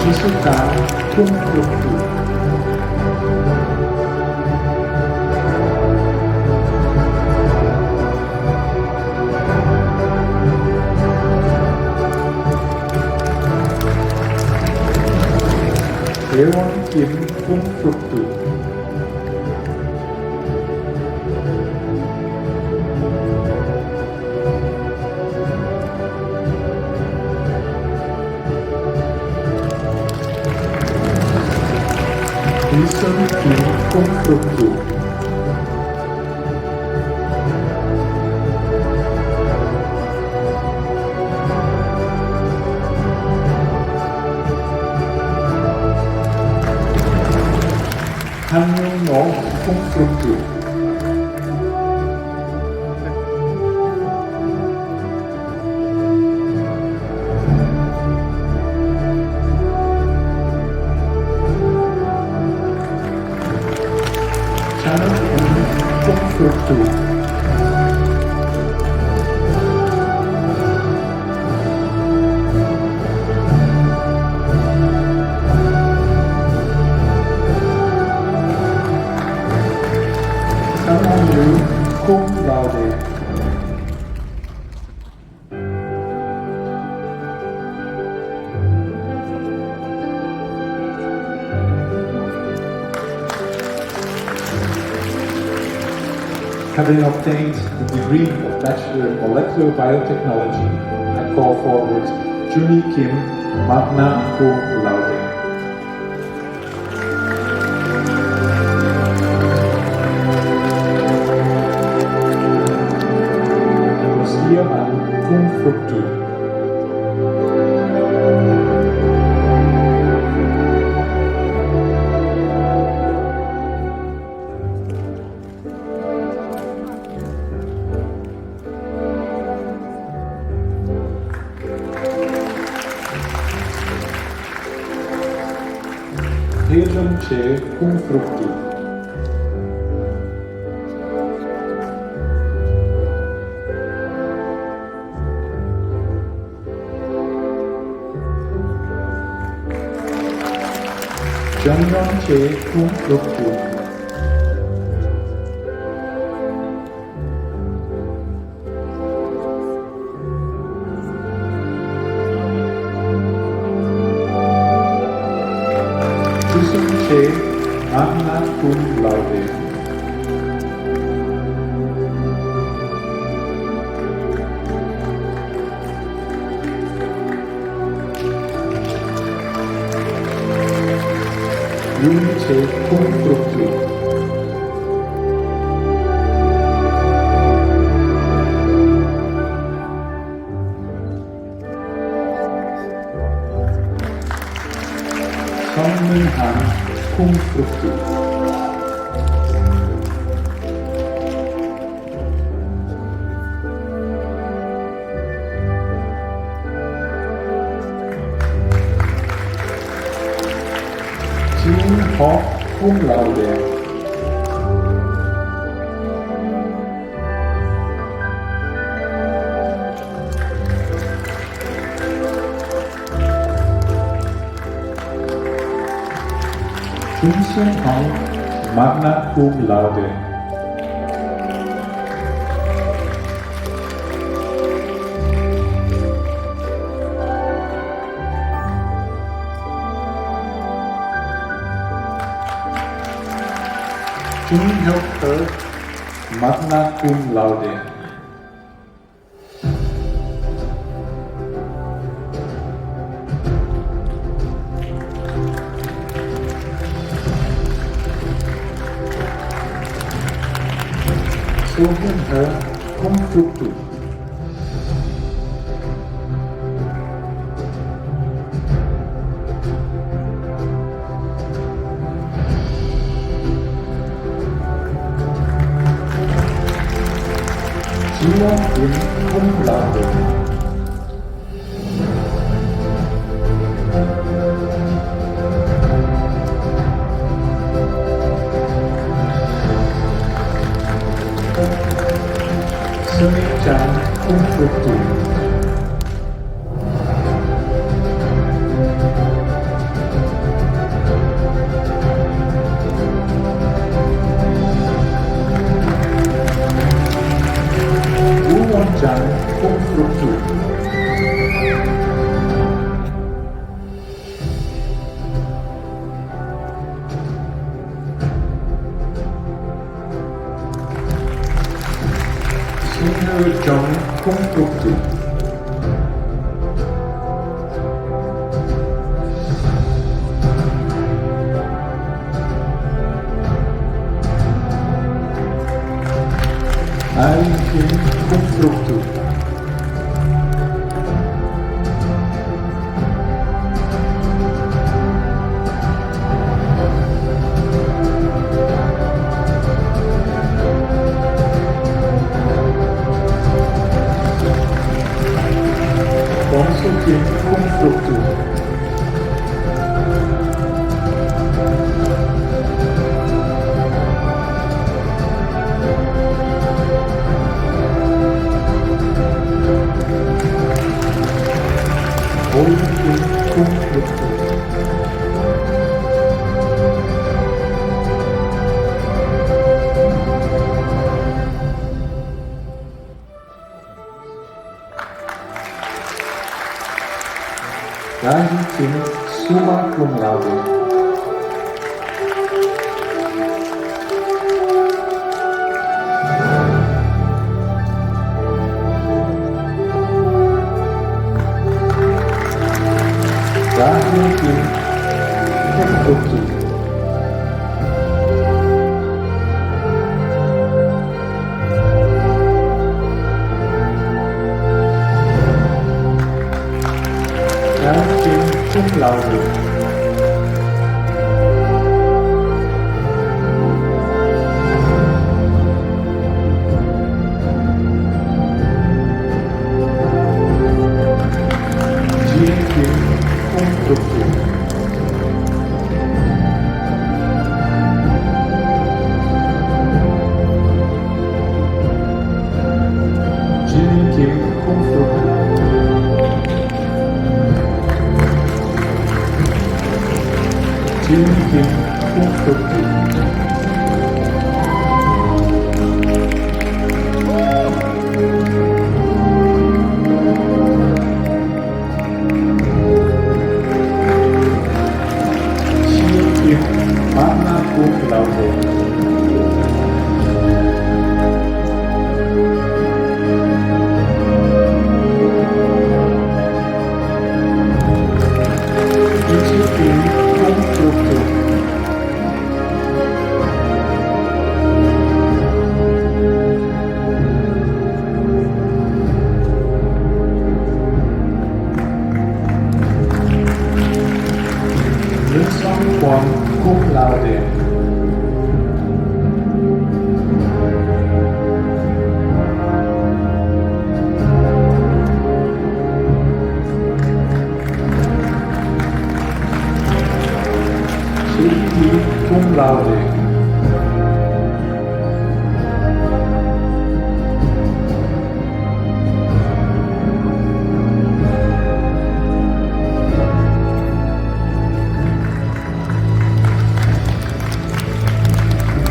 Jisuka, cum fructu. Ewan Kim, cum fructu. Wilson Kim Kung Fruktu. 한윤노 Kung Fruktu. Kung Fruktu. Sanhong Cum Laude. Having obtained the degree of Bachelor in Molecular Biotechnology, I call forward Juni Kim, magna cum laude. Lucia Mann, cum fructu. Hejam ce cum fructu. Janram ce cum fructu. Ce magna cum laude. Unice cum fructu. Songmin-han cum fructu. Jin-ho cum laude. Jun-seung-hong, magna cum laude. Jun-hyuk-heo, magna cum laude. So-hyun-heo, cum fructu. Ji-won-in, cum laude. Seung-chan, cum fructu. Woo-won-chan, cum fructu. Sung-hyo-jong, cum fructu. Einiging Konstruktur. Konstruktiv Konstruktur. Konstruktiv Konstruktur. Einiging Summa Cum Laude. Einiging Konstruktur. Einiging Cum Laude. Einiging Konstruktur. Einiging Konstruktur. Einiging Konstruktur. Einiging Magna Cum Laude. Einiging Konstruktur. Quam Cum Laude. Einiging Cum Laude.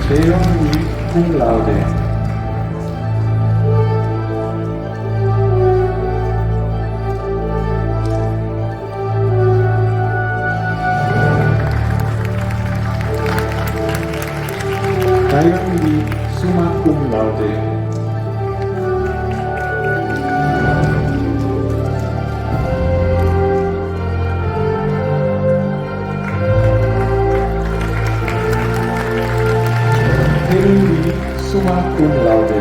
Einiging Cum Laude. Einiging Summa Cum Laude. Einiging Summa Cum Laude.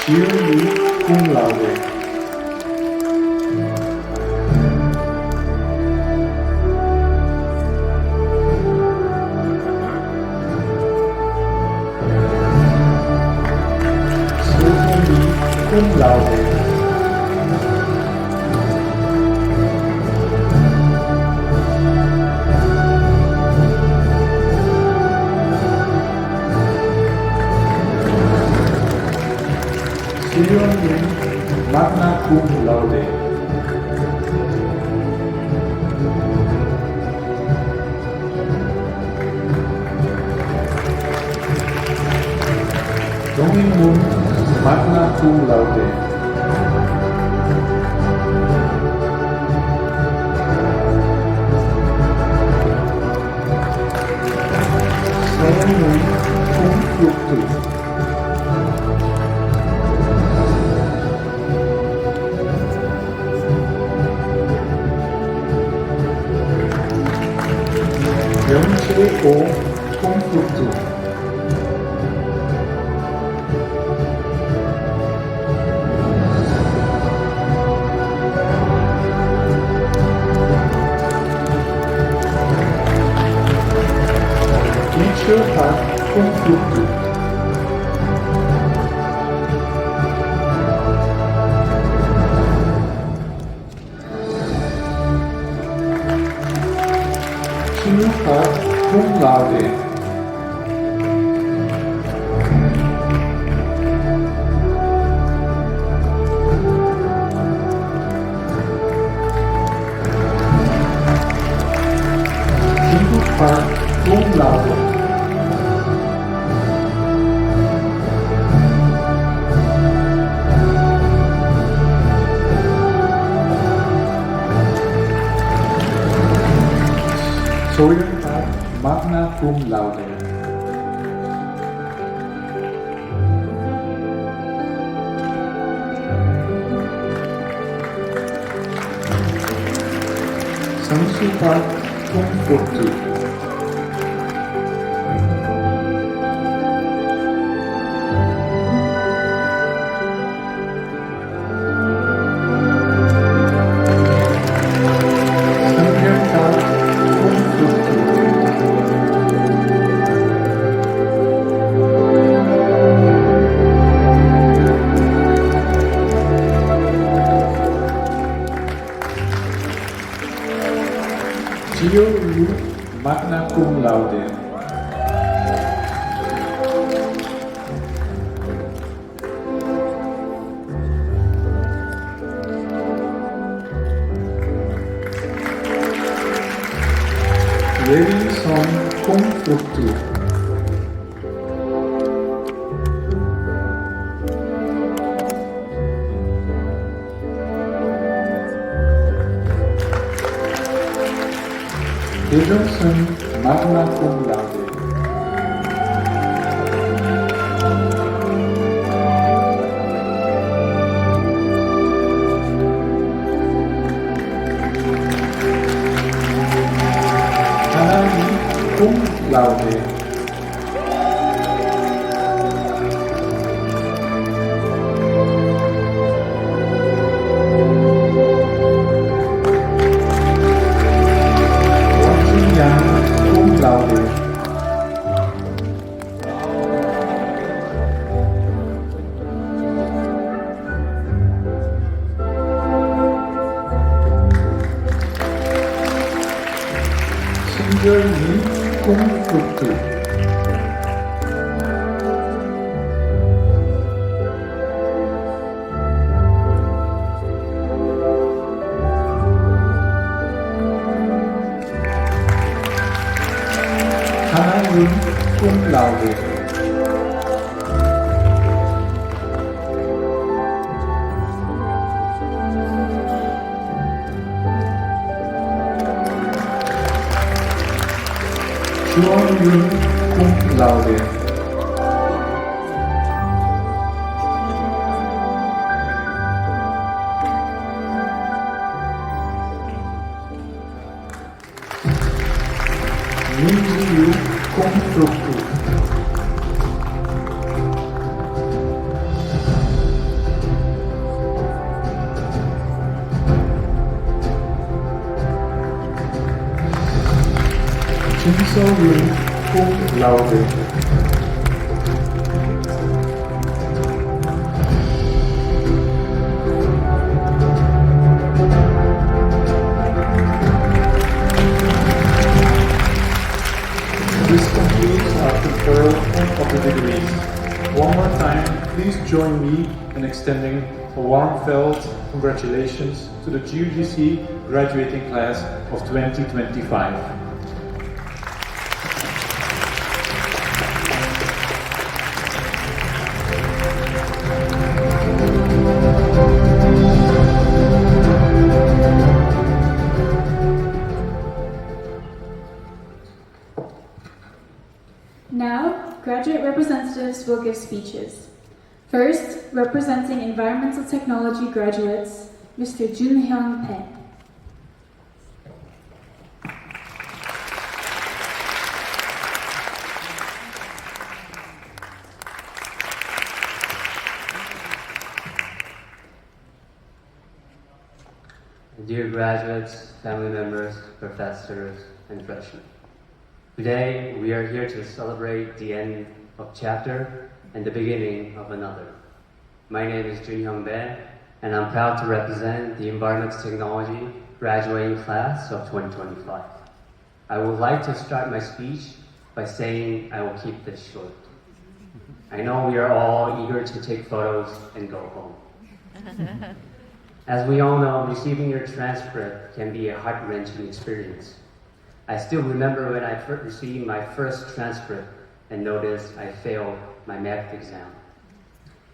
Einiging Cum Laude. Cum Laude. Einiging Magna Cum Laude. Dominum Magna Cum Laude. Einiging Cum Fructus. fructu. Sinuca cum laude. Sinuca cum laude. Soidenpaar magna cum laude. Sansupaar cum fructu. Sanghirpaar cum fructu. Gio Yu magna cum laude. Levinson cum fructu. Levinson magna cum laude. Hanani cum laude. Yang cum laude. Singer Yi cum fructu. Hanayun cum laude. Chuan Yun cum laude. Min Yu cum fructu. Chinso Yun cum laude. This completes our conferral of the degrees. One more time, please join me in extending a warm felt congratulations to the GUGC graduating class of 2025. Now, graduate representatives will give speeches. First, representing environmental technology graduates, Mr. Jun Hyung Pen. Dear graduates, family members, professors, and freshmen. Today, we are here to celebrate the end of chapter and the beginning of another. My name is Jun Hyung Bae, and I'm proud to represent the Environmental Technology graduating class of 2025. I would like to start my speech by saying I will keep this short. I know we are all eager to take photos and go home. As we all know, receiving your transcript can be a heart-wrenching experience. I still remember when I received my first transcript and noticed I failed my math exam.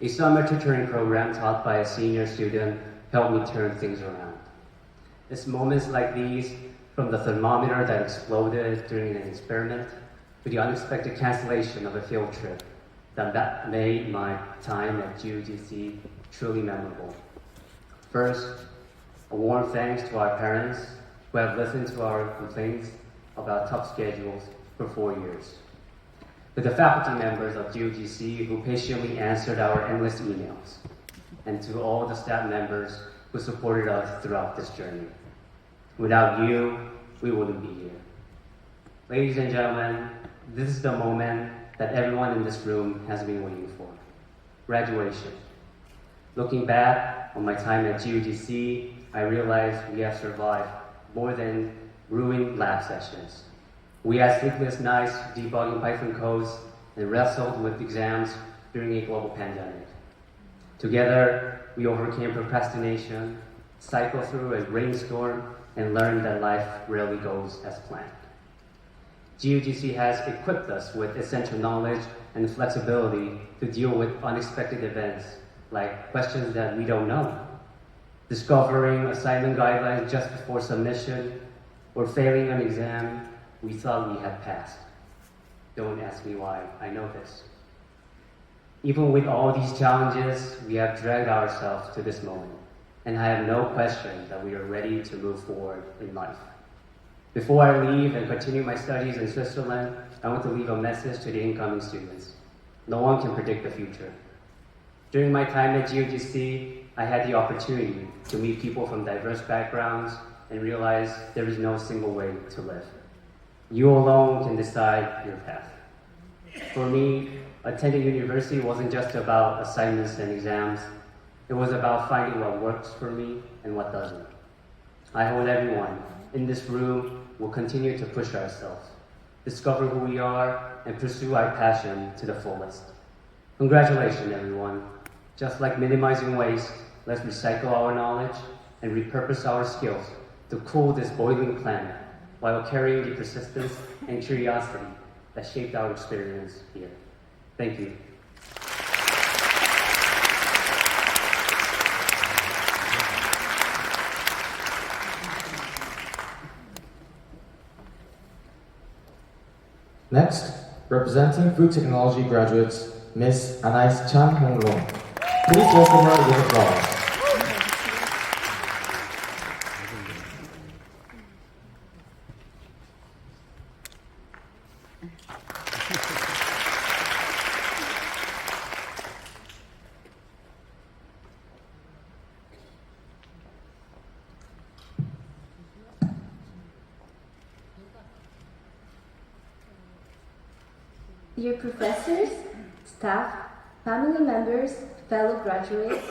A summer tutoring program taught by a senior student helped me turn things around. It's moments like these, from the thermometer that exploded during an experiment, to the unexpected cancellation of a field trip, that made my time at GUGC truly memorable. First, a warm thanks to our parents who have listened to our complaints about tough schedules for 4 years. To the faculty members of GUGC who patiently answered our endless emails, and to all the staff members who supported us throughout this journey. Without you, we wouldn't be here. Ladies and gentlemen, this is the moment that everyone in this room has been waiting for. Graduation. Looking back on my time at GUGC, I realized we have survived more than ruined lab sessions. We had sleepless nights debugging Python codes and wrestled with exams during a global pandemic. Together, we overcame procrastination, cycled through a rainstorm, and learned that life rarely goes as planned. GUGC has equipped us with essential knowledge and flexibility to deal with unexpected events, like questions that we don't know, discovering assignment guidelines just before submission, or failing an exam we thought we had passed. Don't ask me why, I know this. Even with all these challenges, we have dragged ourselves to this moment, and I have no question that we are ready to move forward in life. Before I leave and continue my studies in Switzerland, I want to leave a message to the incoming students. No one can predict the future. During my time at GUGC, I had the opportunity to meet people from diverse backgrounds and realize there is no single way to live. You alone can decide your path. For me, attending university wasn't just about assignments and exams. It was about finding what works for me and what doesn't. I hope everyone in this room will continue to push ourselves, discover who we are, and pursue our passion to the fullest. Congratulations, everyone. Just like minimizing waste, let's recycle our knowledge and repurpose our skills to cool this boiling planet while carrying the persistence and curiosity that shaped our experience here. Thank you. Next, representing food technology graduates, Ms. Anais Chan Hong Long. Please welcome her with applause. Dear professors, staff, family members, fellow graduates,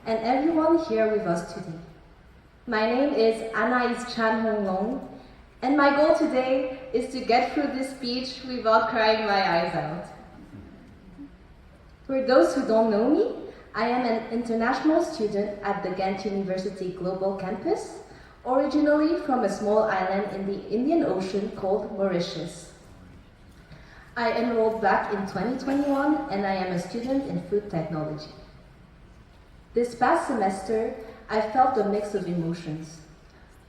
and everyone here with us today. My name is Anais Chan Hong Long, and my goal today is to get through this speech without crying my eyes out. For those who don't know me, I am an international student at the Ghent University Global Campus, originally from a small island in the Indian Ocean called Mauritius. I enrolled back in 2021 and I am a student in food technology. This past semester, I felt a mix of emotions.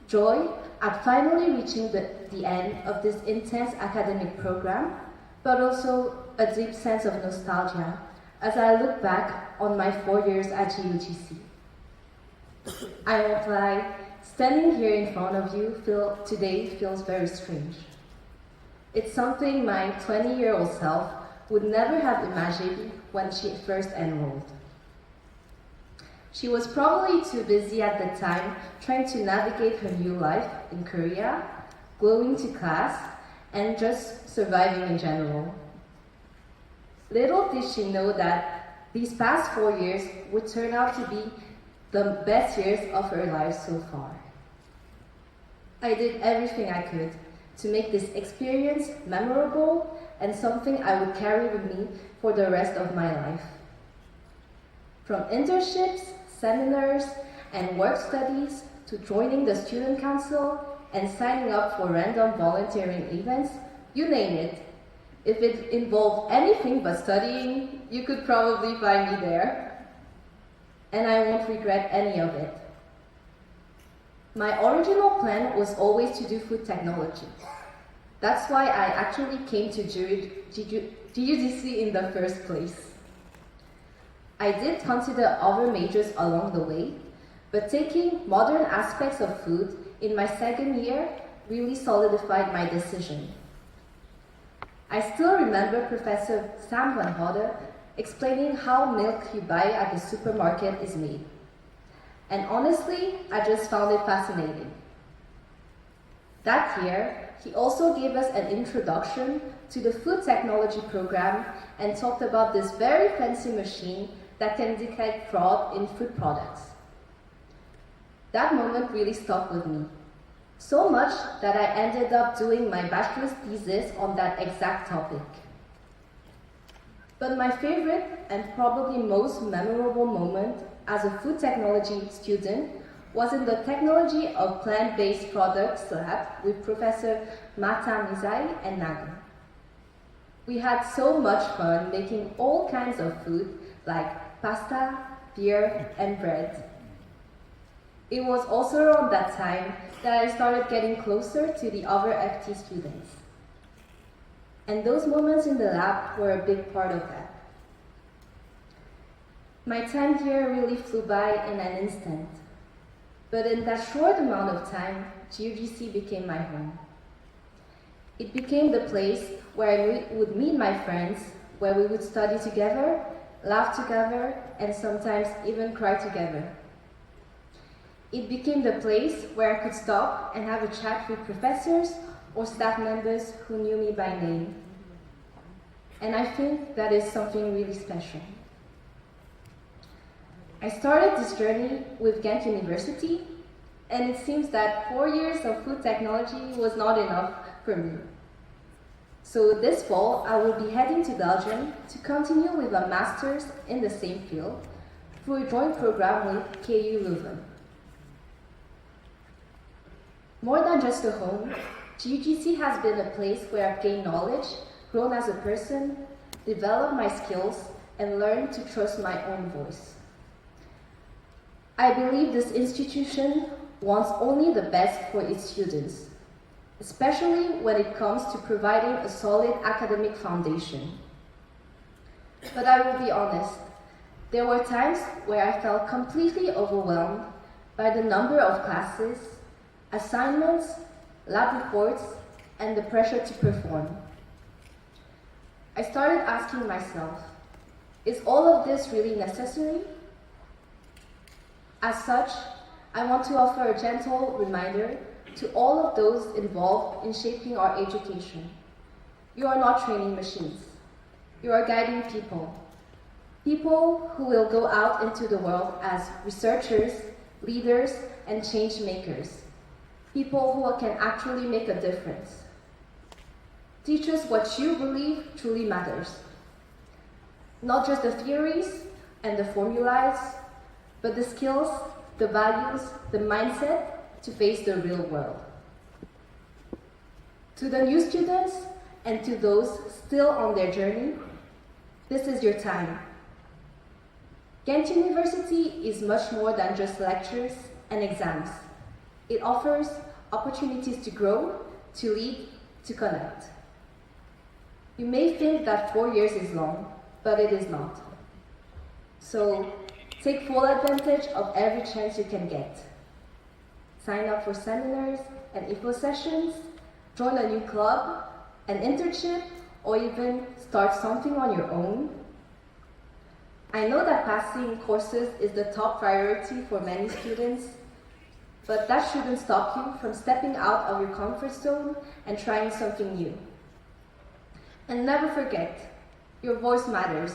Joy at finally reaching the end of this intense academic program, but also a deep sense of nostalgia as I look back on my 4 years at GUGC. I won't lie, standing here in front of you today feels very strange. It's something my 20-year-old self would never have imagined when she first enrolled. She was probably too busy at the time trying to navigate her new life in Korea, going to class, and just surviving in general. Little did she know that these past 4 years would turn out to be the best years of her life so far. I did everything I could to make this experience memorable and something I would carry with me for the rest of my life. From internships, seminars, and work studies to joining the student council and signing up for random volunteering events, you name it. If it involved anything but studying, you could probably find me there. And I won't regret any of it. My original plan was always to do food technology. That's why I actually came to GUDC in the first place. I did consider other majors along the way, but taking modern aspects of food in my second year really solidified my decision. I still remember Professor Sam Van Hodder explaining how milk you buy at the supermarket is made. And honestly, I just found it fascinating. That year, he also gave us an introduction to the food technology program and talked about this very fancy machine that can detect fraud in food products. That moment really stuck with me. So much that I ended up doing my bachelor's thesis on that exact topic. But my favorite and probably most memorable moment as a food technology student was in the Technology of Plant-Based Products lab with Professor Mata Mizai and Naga. We had so much fun making all kinds of food like pasta, beer, and bread. It was also around that time that I started getting closer to the other FT students. And those moments in the lab were a big part of that. My time here really flew by in an instant. But in that short amount of time, GUGC became my home. It became the place where I would meet my friends, where we would study together, laugh together, and sometimes even cry together. It became the place where I could stop and have a chat with professors or staff members who knew me by name. And I think that is something really special. I started this journey with Ghent University, and it seems that 4 years of food technology was not enough for me. So this fall, I will be heading to Belgium to continue with a master's in the same field through a joint program with KU Leuven. More than just a home, GUGC has been a place where I've gained knowledge, grown as a person, developed my skills, and learned to trust my own voice. I believe this institution wants only the best for its students, especially when it comes to providing a solid academic foundation. But I will be honest, there were times where I felt completely overwhelmed by the number of classes, assignments, lab reports, and the pressure to perform. I started asking myself, is all of this really necessary? As such, I want to offer a gentle reminder to all of those involved in shaping our education. You are not training machines. You are guiding people. People who will go out into the world as researchers, leaders, and change makers. People who can actually make a difference. Teach us what you believe truly matters. Not just the theories and the formulas, but the skills, the values, the mindset to face the real world. To the new students and to those still on their journey, this is your time. Ghent University is much more than just lectures and exams. It offers opportunities to grow, to lead, to connect. You may think that 4 years is long, but it is not. So, take full advantage of every chance you can get. Sign up for seminars and info sessions, join a new club, an internship, or even start something on your own. I know that passing courses is the top priority for many students, but that shouldn't stop you from stepping out of your comfort zone and trying something new. And never forget, Your voice matters.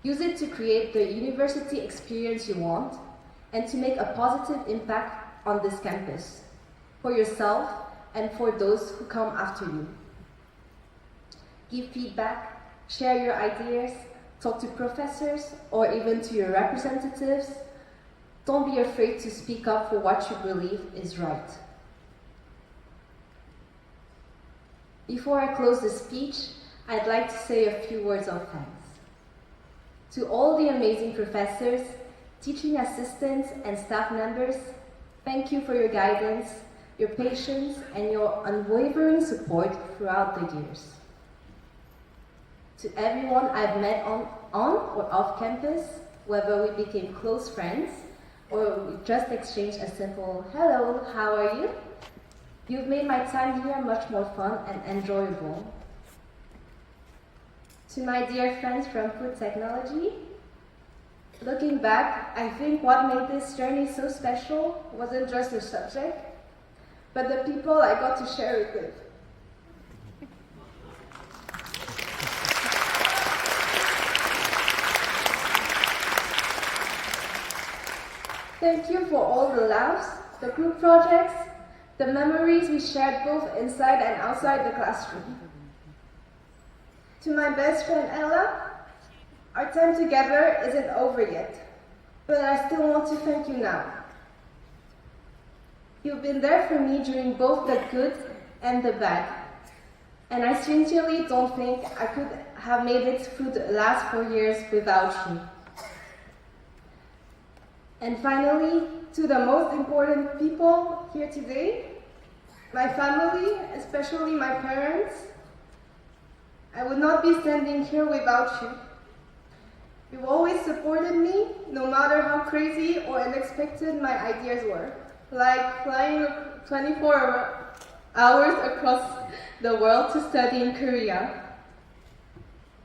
Use it to create the university experience you want and to make a positive impact on this campus, for yourself and for those who come after you. Give feedback, share your ideas, talk to professors or even to your representatives. Don't be afraid to speak up for what you believe is right. Before I close the speech, I'd like to say a few words of thanks. To all the amazing professors, teaching assistants, and staff members, thank you for your guidance, your patience, and your unwavering support throughout the years. To everyone I've met on or off campus, whether we became close friends or we just exchanged a simple "Hello, how are you?" You've made my time here much more fun and enjoyable. To my dear friends from food technology, looking back, I think what made this journey so special wasn't just the subject, but the people I got to share it with. Thank you for all the laughs, the group projects, the memories we shared both inside and outside the classroom. To my best friend Ella, our time together isn't over yet, but I still want to thank you now. You've been there for me during both the good and the bad, and I sincerely don't think I could have made it through the last 4 years without you. And finally, to the most important people here today, my family, especially my parents, I would not be standing here without you. You've always supported me, no matter how crazy or unexpected my ideas were, like flying 24 hours across the world to study in Korea.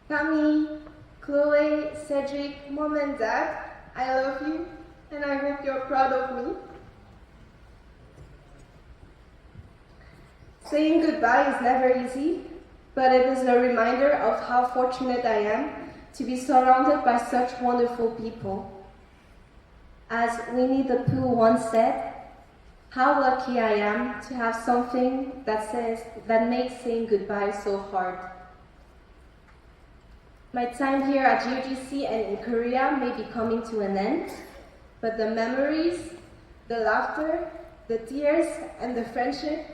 Camille, Chloe, Cedric, Mom and Dad, I love you, and I hope you're proud of me. Saying goodbye is never easy, but it is a reminder of how fortunate I am to be surrounded by such wonderful people. As Winnie the Pooh once said, how lucky I am to have something that makes saying goodbye so hard. My time here at UGC and in Korea may be coming to an end, but the memories, the laughter, the tears, and the friendship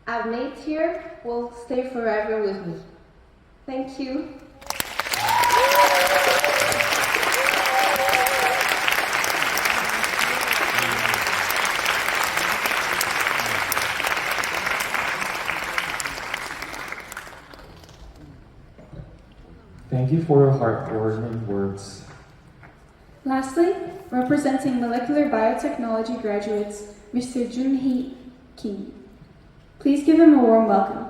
I've made here will stay forever with me. Thank you. Thank you for your heartwarming words. Lastly, representing molecular biotechnology graduates, Mr. Junhee Kim. Please give him a warm welcome.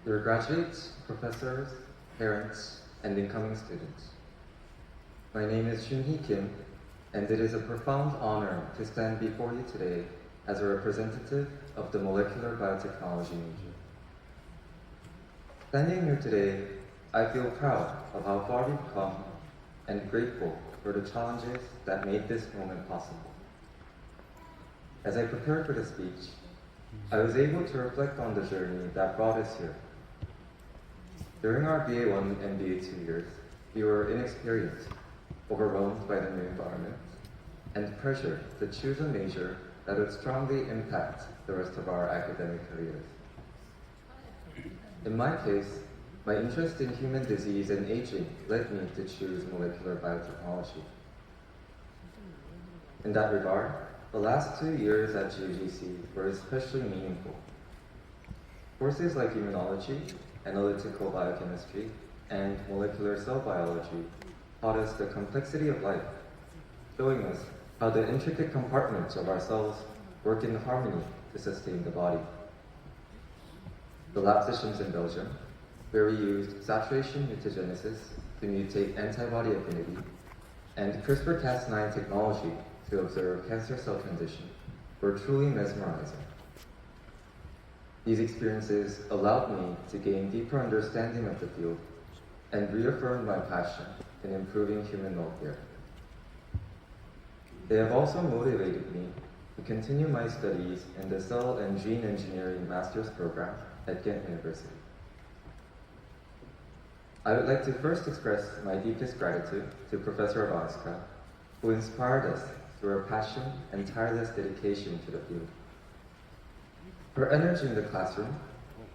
Dear graduates, professors, parents, and incoming students. My name is Junhee Kim, and it is a profound honor to stand before you today as a representative of the molecular biotechnology major. Standing here today, I feel proud of how far we've come and grateful for the challenges that made this moment possible. As I prepared for the speech, I was able to reflect on the journey that brought us here. During our BA1 and BA2 years, we were inexperienced, overwhelmed by the new environment, and pressured to choose a major that would strongly impact the rest of our academic careers. In my case, my interest in human disease and aging led me to choose molecular biotechnology. In that regard, the last 2 years at GUGC were especially meaningful. Courses like immunology, analytical biochemistry, and molecular cell biology taught us the complexity of life, showing us how the intricate compartments of our cells work in harmony to sustain the body. The lab sessions in Belgium, where we used saturation mutagenesis to mutate antibody affinity, and CRISPR-Cas9 technology to observe cancer cell transition were truly mesmerizing. These experiences allowed me to gain deeper understanding of the field and reaffirmed my passion in improving human welfare. They have also motivated me to continue my studies in the Cell and Gene Engineering Master's Program at Ghent University. I would like to first express my deepest gratitude to Professor Avanska, who inspired us through her passion and tireless dedication to the field. Her energy in the classroom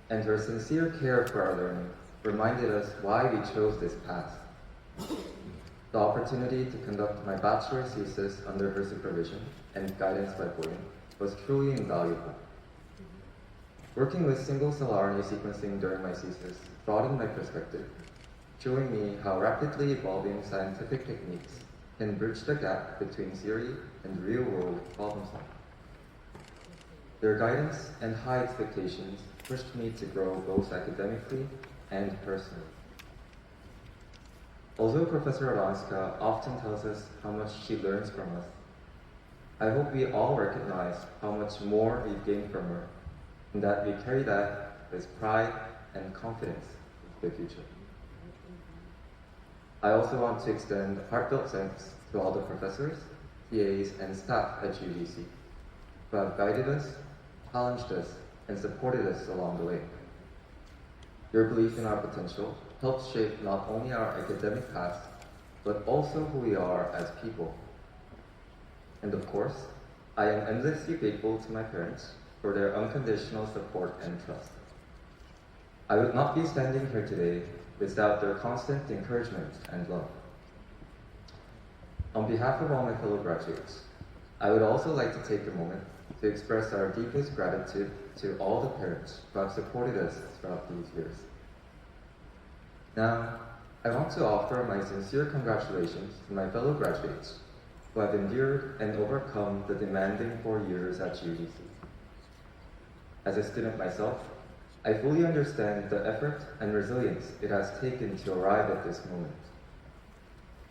and her sincere care for our learning reminded us why we chose this path. The opportunity to conduct my bachelor's thesis under her supervision and guidance by Boyan was truly invaluable. Working with single-cell RNA sequencing during my thesis broadened my perspective, showing me how rapidly evolving scientific techniques can bridge the gap between theory and real-world problem-solving. Their guidance and high expectations pushed me to grow both academically and personally. Although Professor Avanska often tells us how much she learns from us, I hope we all recognize how much more we've gained from her, and that we carry that with pride and confidence into the future. I also want to extend heartfelt thanks to all the professors, TAs, and staff at UGC who have guided us, challenged us, and supported us along the way. Your belief in our potential helps shape not only our academic path, but also who we are as people. And of course, I am endlessly grateful to my parents for their unconditional support and trust. I would not be standing here today without their constant encouragement and love. On behalf of all my fellow graduates, I would also like to take a moment to express our deepest gratitude to all the parents who have supported us throughout these years. Now, I want to offer my sincere congratulations to my fellow graduates who have endured and overcome the demanding 4 years at UGC. As a student myself, I fully understand the effort and resilience it has taken to arrive at this moment.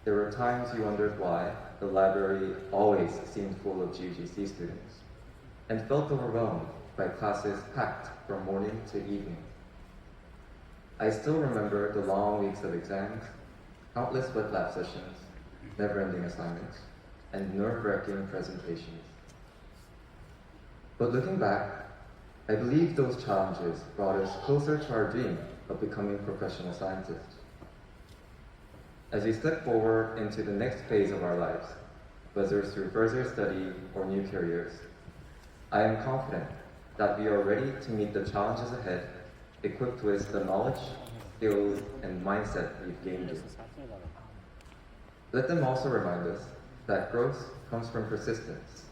There were times you wondered why the library always seemed full of UGC students, and felt overwhelmed by classes packed from morning to evening. I still remember the long weeks of exams, countless wet lab sessions, never-ending assignments, and nerve-wracking presentations. But looking back, I believe those challenges brought us closer to our dream of becoming professional scientists. As we step forward into the next phase of our lives, whether through further study or new careers, I am confident that we are ready to meet the challenges ahead, equipped with the knowledge, skills, and mindset we've gained. Let them also remind us that growth comes from persistence,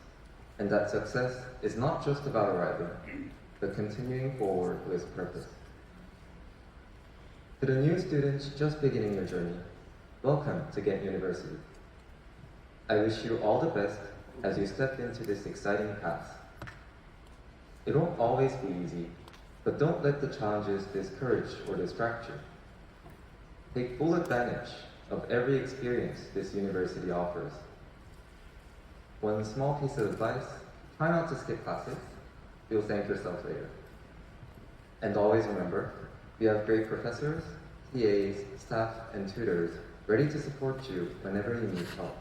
and that success is not just about arriving, but continuing forward with purpose. To the new students just beginning your journey, welcome to Ghent University. I wish you all the best as you step into this exciting path. It won't always be easy, but don't let the challenges discourage or distract you. Take full advantage of every experience this university offers. One small piece of advice, try not to skip classes. You'll thank yourself later. And always remember, we have great professors, TAs, staff, and tutors ready to support you whenever you need help.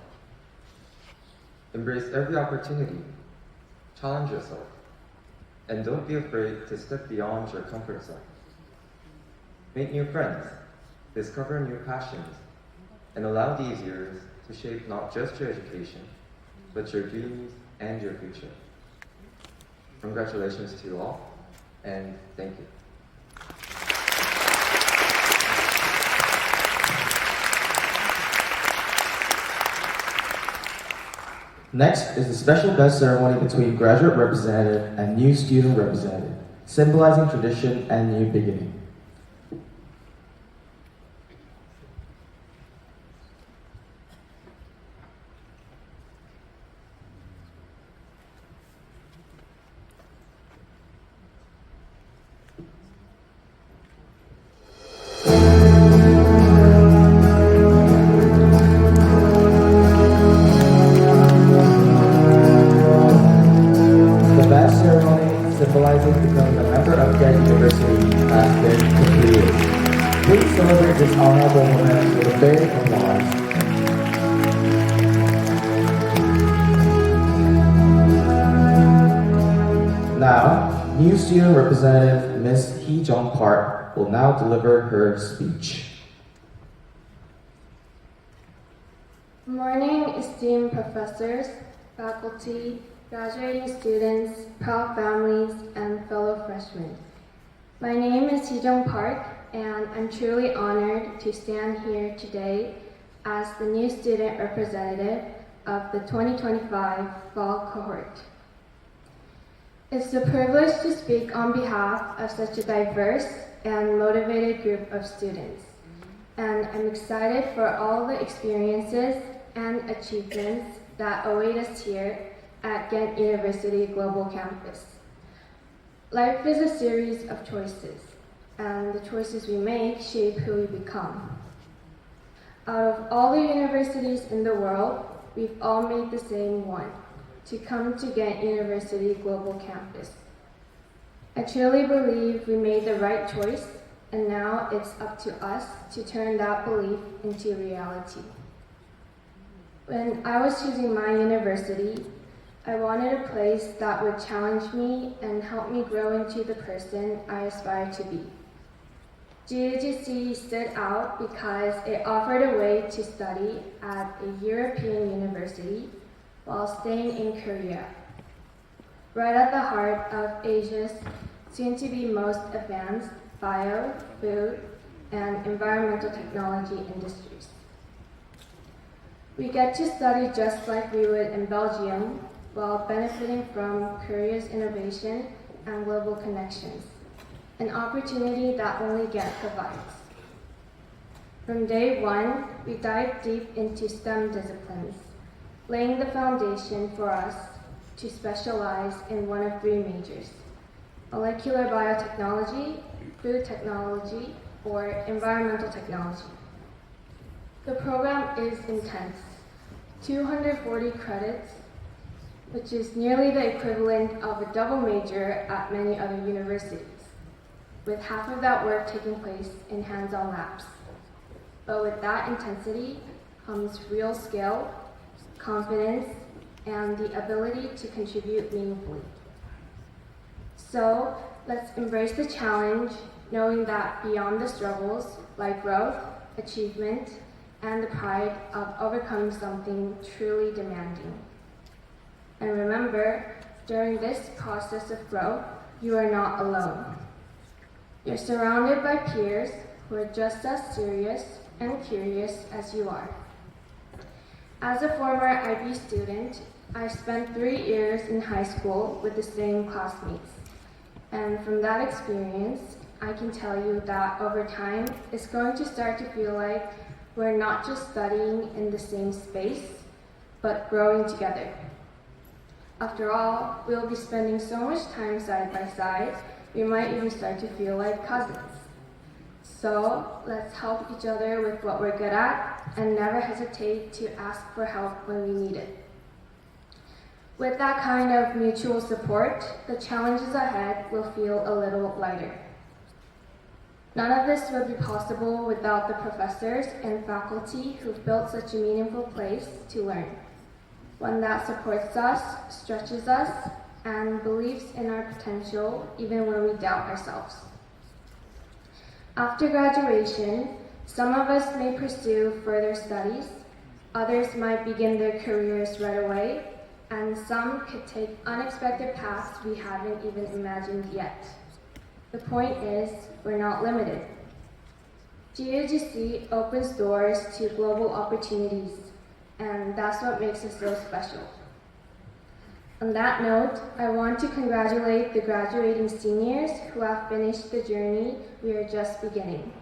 Embrace every opportunity, challenge yourself, and don't be afraid to step beyond your comfort zone. Make new friends, discover new passions, and allow these years to shape not just your education, but your dreams and your future. Congratulations to you all, and thank you. Next is the special best ceremony between graduate representative and new student representative, symbolizing tradition and new beginning. symbolizing becoming a member of Ghent University has been completed. Please celebrate this honorable moment with a big applause. Now, new student representative Ms. Hee-jung Park will now deliver her speech. Good morning, esteemed professors, faculty, graduating students, proud families, and fellow freshmen. My name is Hee-jung Park, and I'm truly honored to stand here today as the new student representative of the 2025 fall cohort. It's a privilege to speak on behalf of such a diverse and motivated group of students, and I'm excited for all the experiences and achievements that await us here at Ghent University Global Campus. Life is a series of choices, and the choices we make shape who we become. Out of all the universities in the world, we've all made the same one, to come to Ghent University Global Campus. I truly believe we made the right choice, and now it's up to us to turn that belief into reality. When I was choosing my university, I wanted a place that would challenge me and help me grow into the person I aspire to be. GUGC stood out because it offered a way to study at a European university while staying in Korea, right at the heart of Asia's soon-to-be most advanced bio, food, and environmental technology industries. We get to study just like we would in Belgium while benefiting from Korea's innovation and global connections, an opportunity that only Ghent provides. From day one, we dive deep into STEM disciplines, laying the foundation for us to specialize in one of three majors: molecular biotechnology, food technology, or environmental technology. The program is intense, 240 credits, which is nearly the equivalent of a double major at many other universities, with half of that work taking place in hands-on labs. But with that intensity comes real skill, confidence, and the ability to contribute meaningfully. So let's embrace the challenge, knowing that beyond the struggles lie growth, achievement, and the pride of overcoming something truly demanding. And remember, during this process of growth, you are not alone. You're surrounded by peers who are just as serious and curious as you are. As a former IB student, I spent 3 years in high school with the same classmates. And from that experience, I can tell you that over time, it's going to start to feel like we're not just studying in the same space, but growing together. After all, we'll be spending so much time side by side, we might even start to feel like cousins. So let's help each other with what we're good at and never hesitate to ask for help when we need it. With that kind of mutual support, the challenges ahead will feel a little lighter. None of this would be possible without the professors and faculty who've built such a meaningful place to learn, one that supports us, stretches us, and believes in our potential even when we doubt ourselves. After graduation, some of us may pursue further studies, others might begin their careers right away, and some could take unexpected paths we haven't even imagined yet. The point is, we're not limited. GUGC opens doors to global opportunities, and that's what makes us so special. On that note, I want to congratulate the graduating seniors who have finished the journey we are just beginning.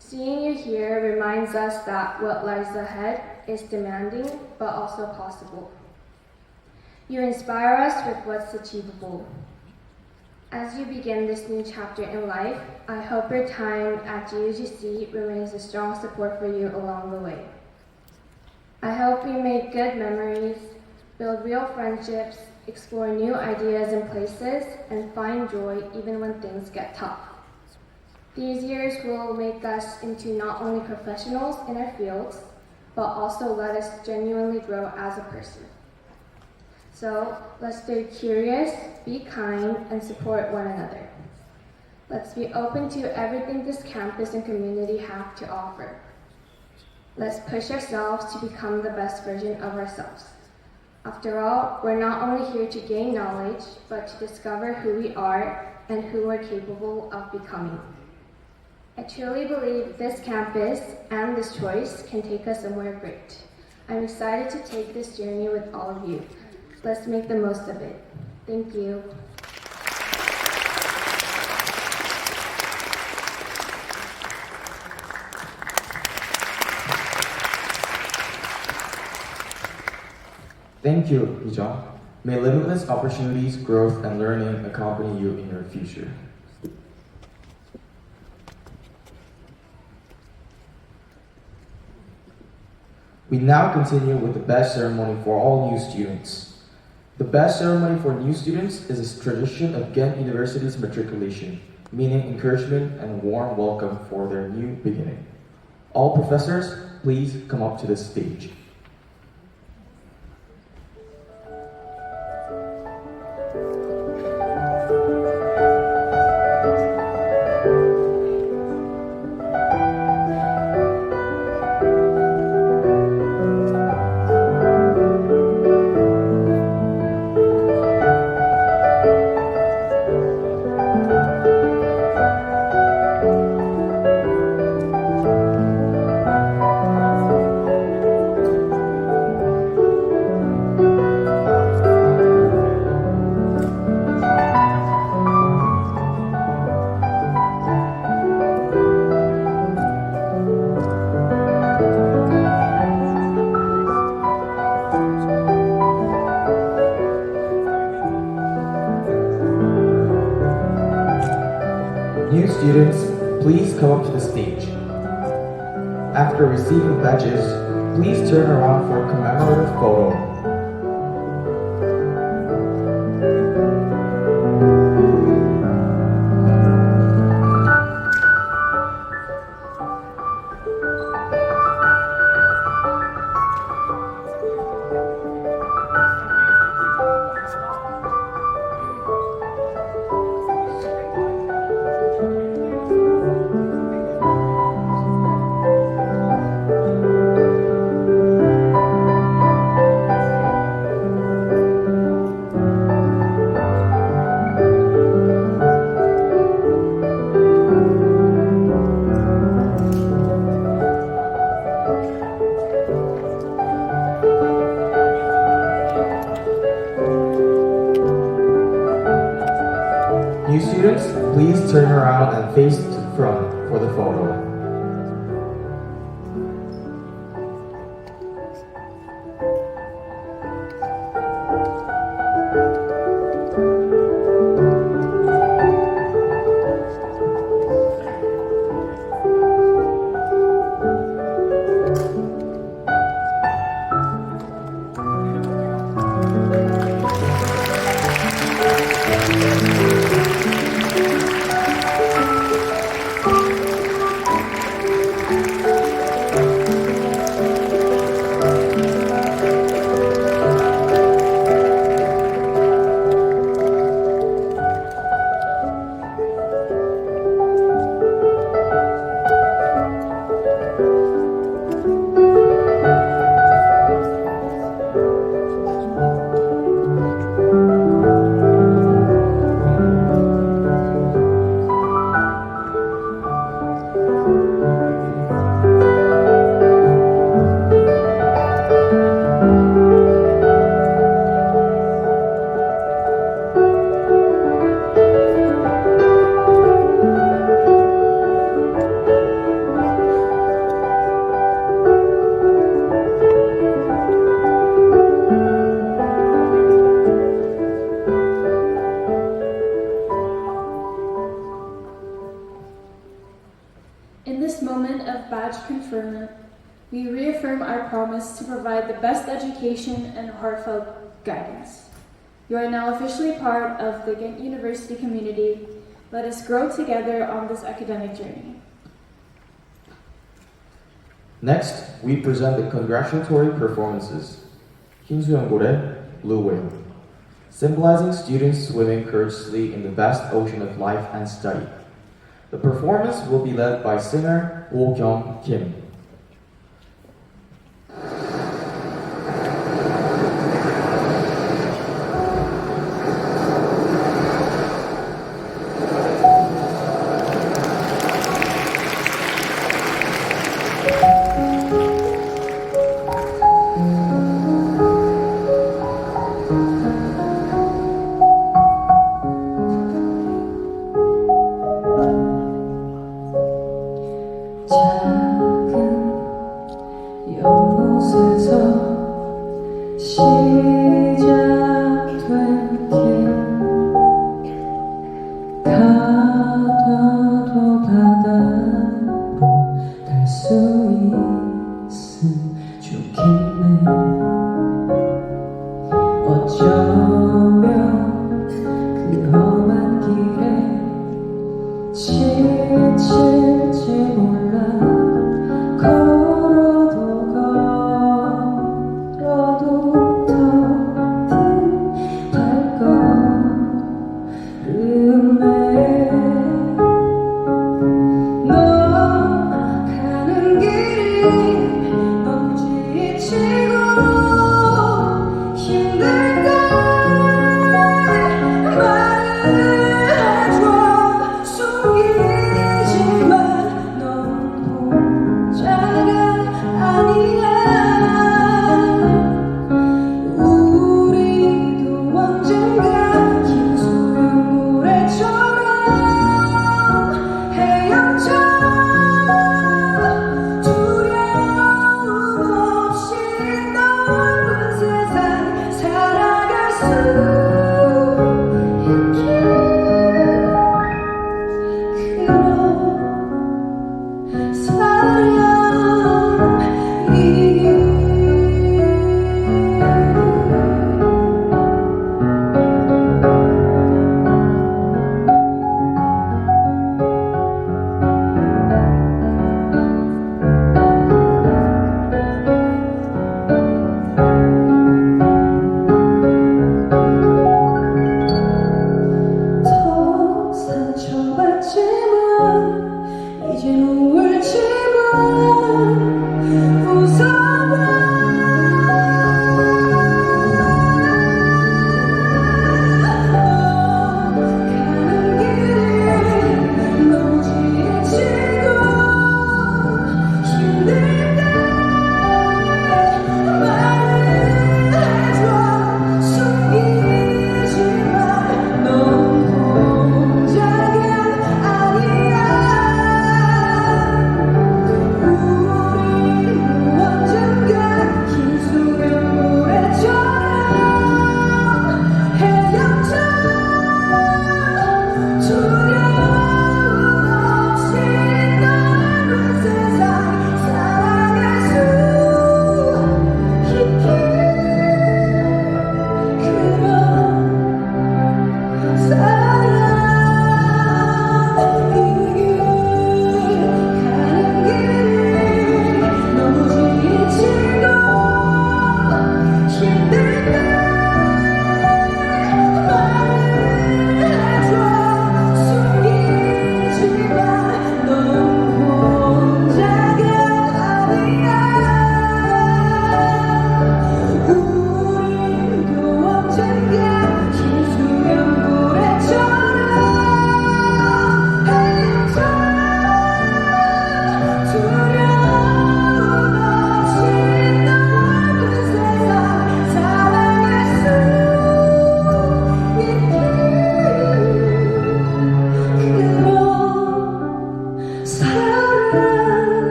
Seeing you here reminds us that what lies ahead is demanding, but also possible. You inspire us with what's achievable. As you begin this new chapter in life, I hope your time at GUGC remains a strong support for you along the way. I hope you make good memories, build real friendships, explore new ideas and places, and find joy even when things get tough. These years will make us into not only professionals in our fields, but also let us genuinely grow as a person. So let's stay curious, be kind, and support one another. Let's be open to everything this campus and community have to offer. Let's push ourselves to become the best version of ourselves. After all, we're not only here to gain knowledge, but to discover who we are and who we're capable of becoming. I truly believe this campus and this choice can take us somewhere great. I'm excited to take this journey with all of you. Let's make the most of it. Thank you. Thank you, Hee-jung. May limitless opportunities, growth, and learning accompany you in your future. We now continue with the best ceremony for all new students. The best ceremony for new students is a tradition of Ghent University's matriculation, meaning encouragement and warm welcome for their new beginning. All professors, please come up to the stage. New students, please come up to the stage. After receiving badges, please turn around for a commemorative photo. New students, please turn around and face to front for the photo. In this moment of badge conferment, we reaffirm our promise to provide the best education and heartfelt guidance. You are now officially part of the Ghent University community. Let us grow together on this academic journey. Next, we present the congratulatory performances. 흰수염고래, Blue Whale, symbolizing students swimming courageously in the vast ocean of life and study. The performance will be led by singer Oh Kyung Kim. 숨기지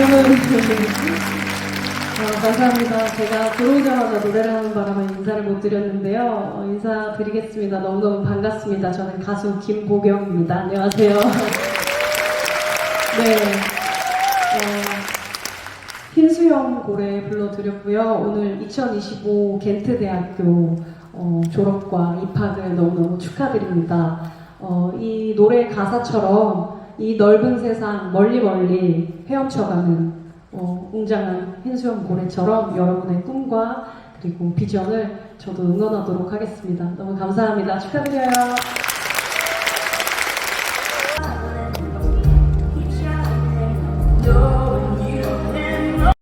여러분. 감사합니다. 제가 들어오자마자 노래를 하는 바람에 인사를 못 드렸는데요. 인사드리겠습니다. 너무너무 반갑습니다. 저는 가수 김보경입니다. 안녕하세요. 네. 흰수염 고래 불러드렸고요. 오늘 2025 겐트대학교 졸업과 입학을 너무너무 축하드립니다. 이 노래 가사처럼 이 넓은 세상 멀리 멀리 헤엄쳐가는 웅장한 흰수염 고래처럼 여러분의 꿈과 그리고 비전을 저도 응원하도록 하겠습니다. 너무 감사합니다. 축하드려요.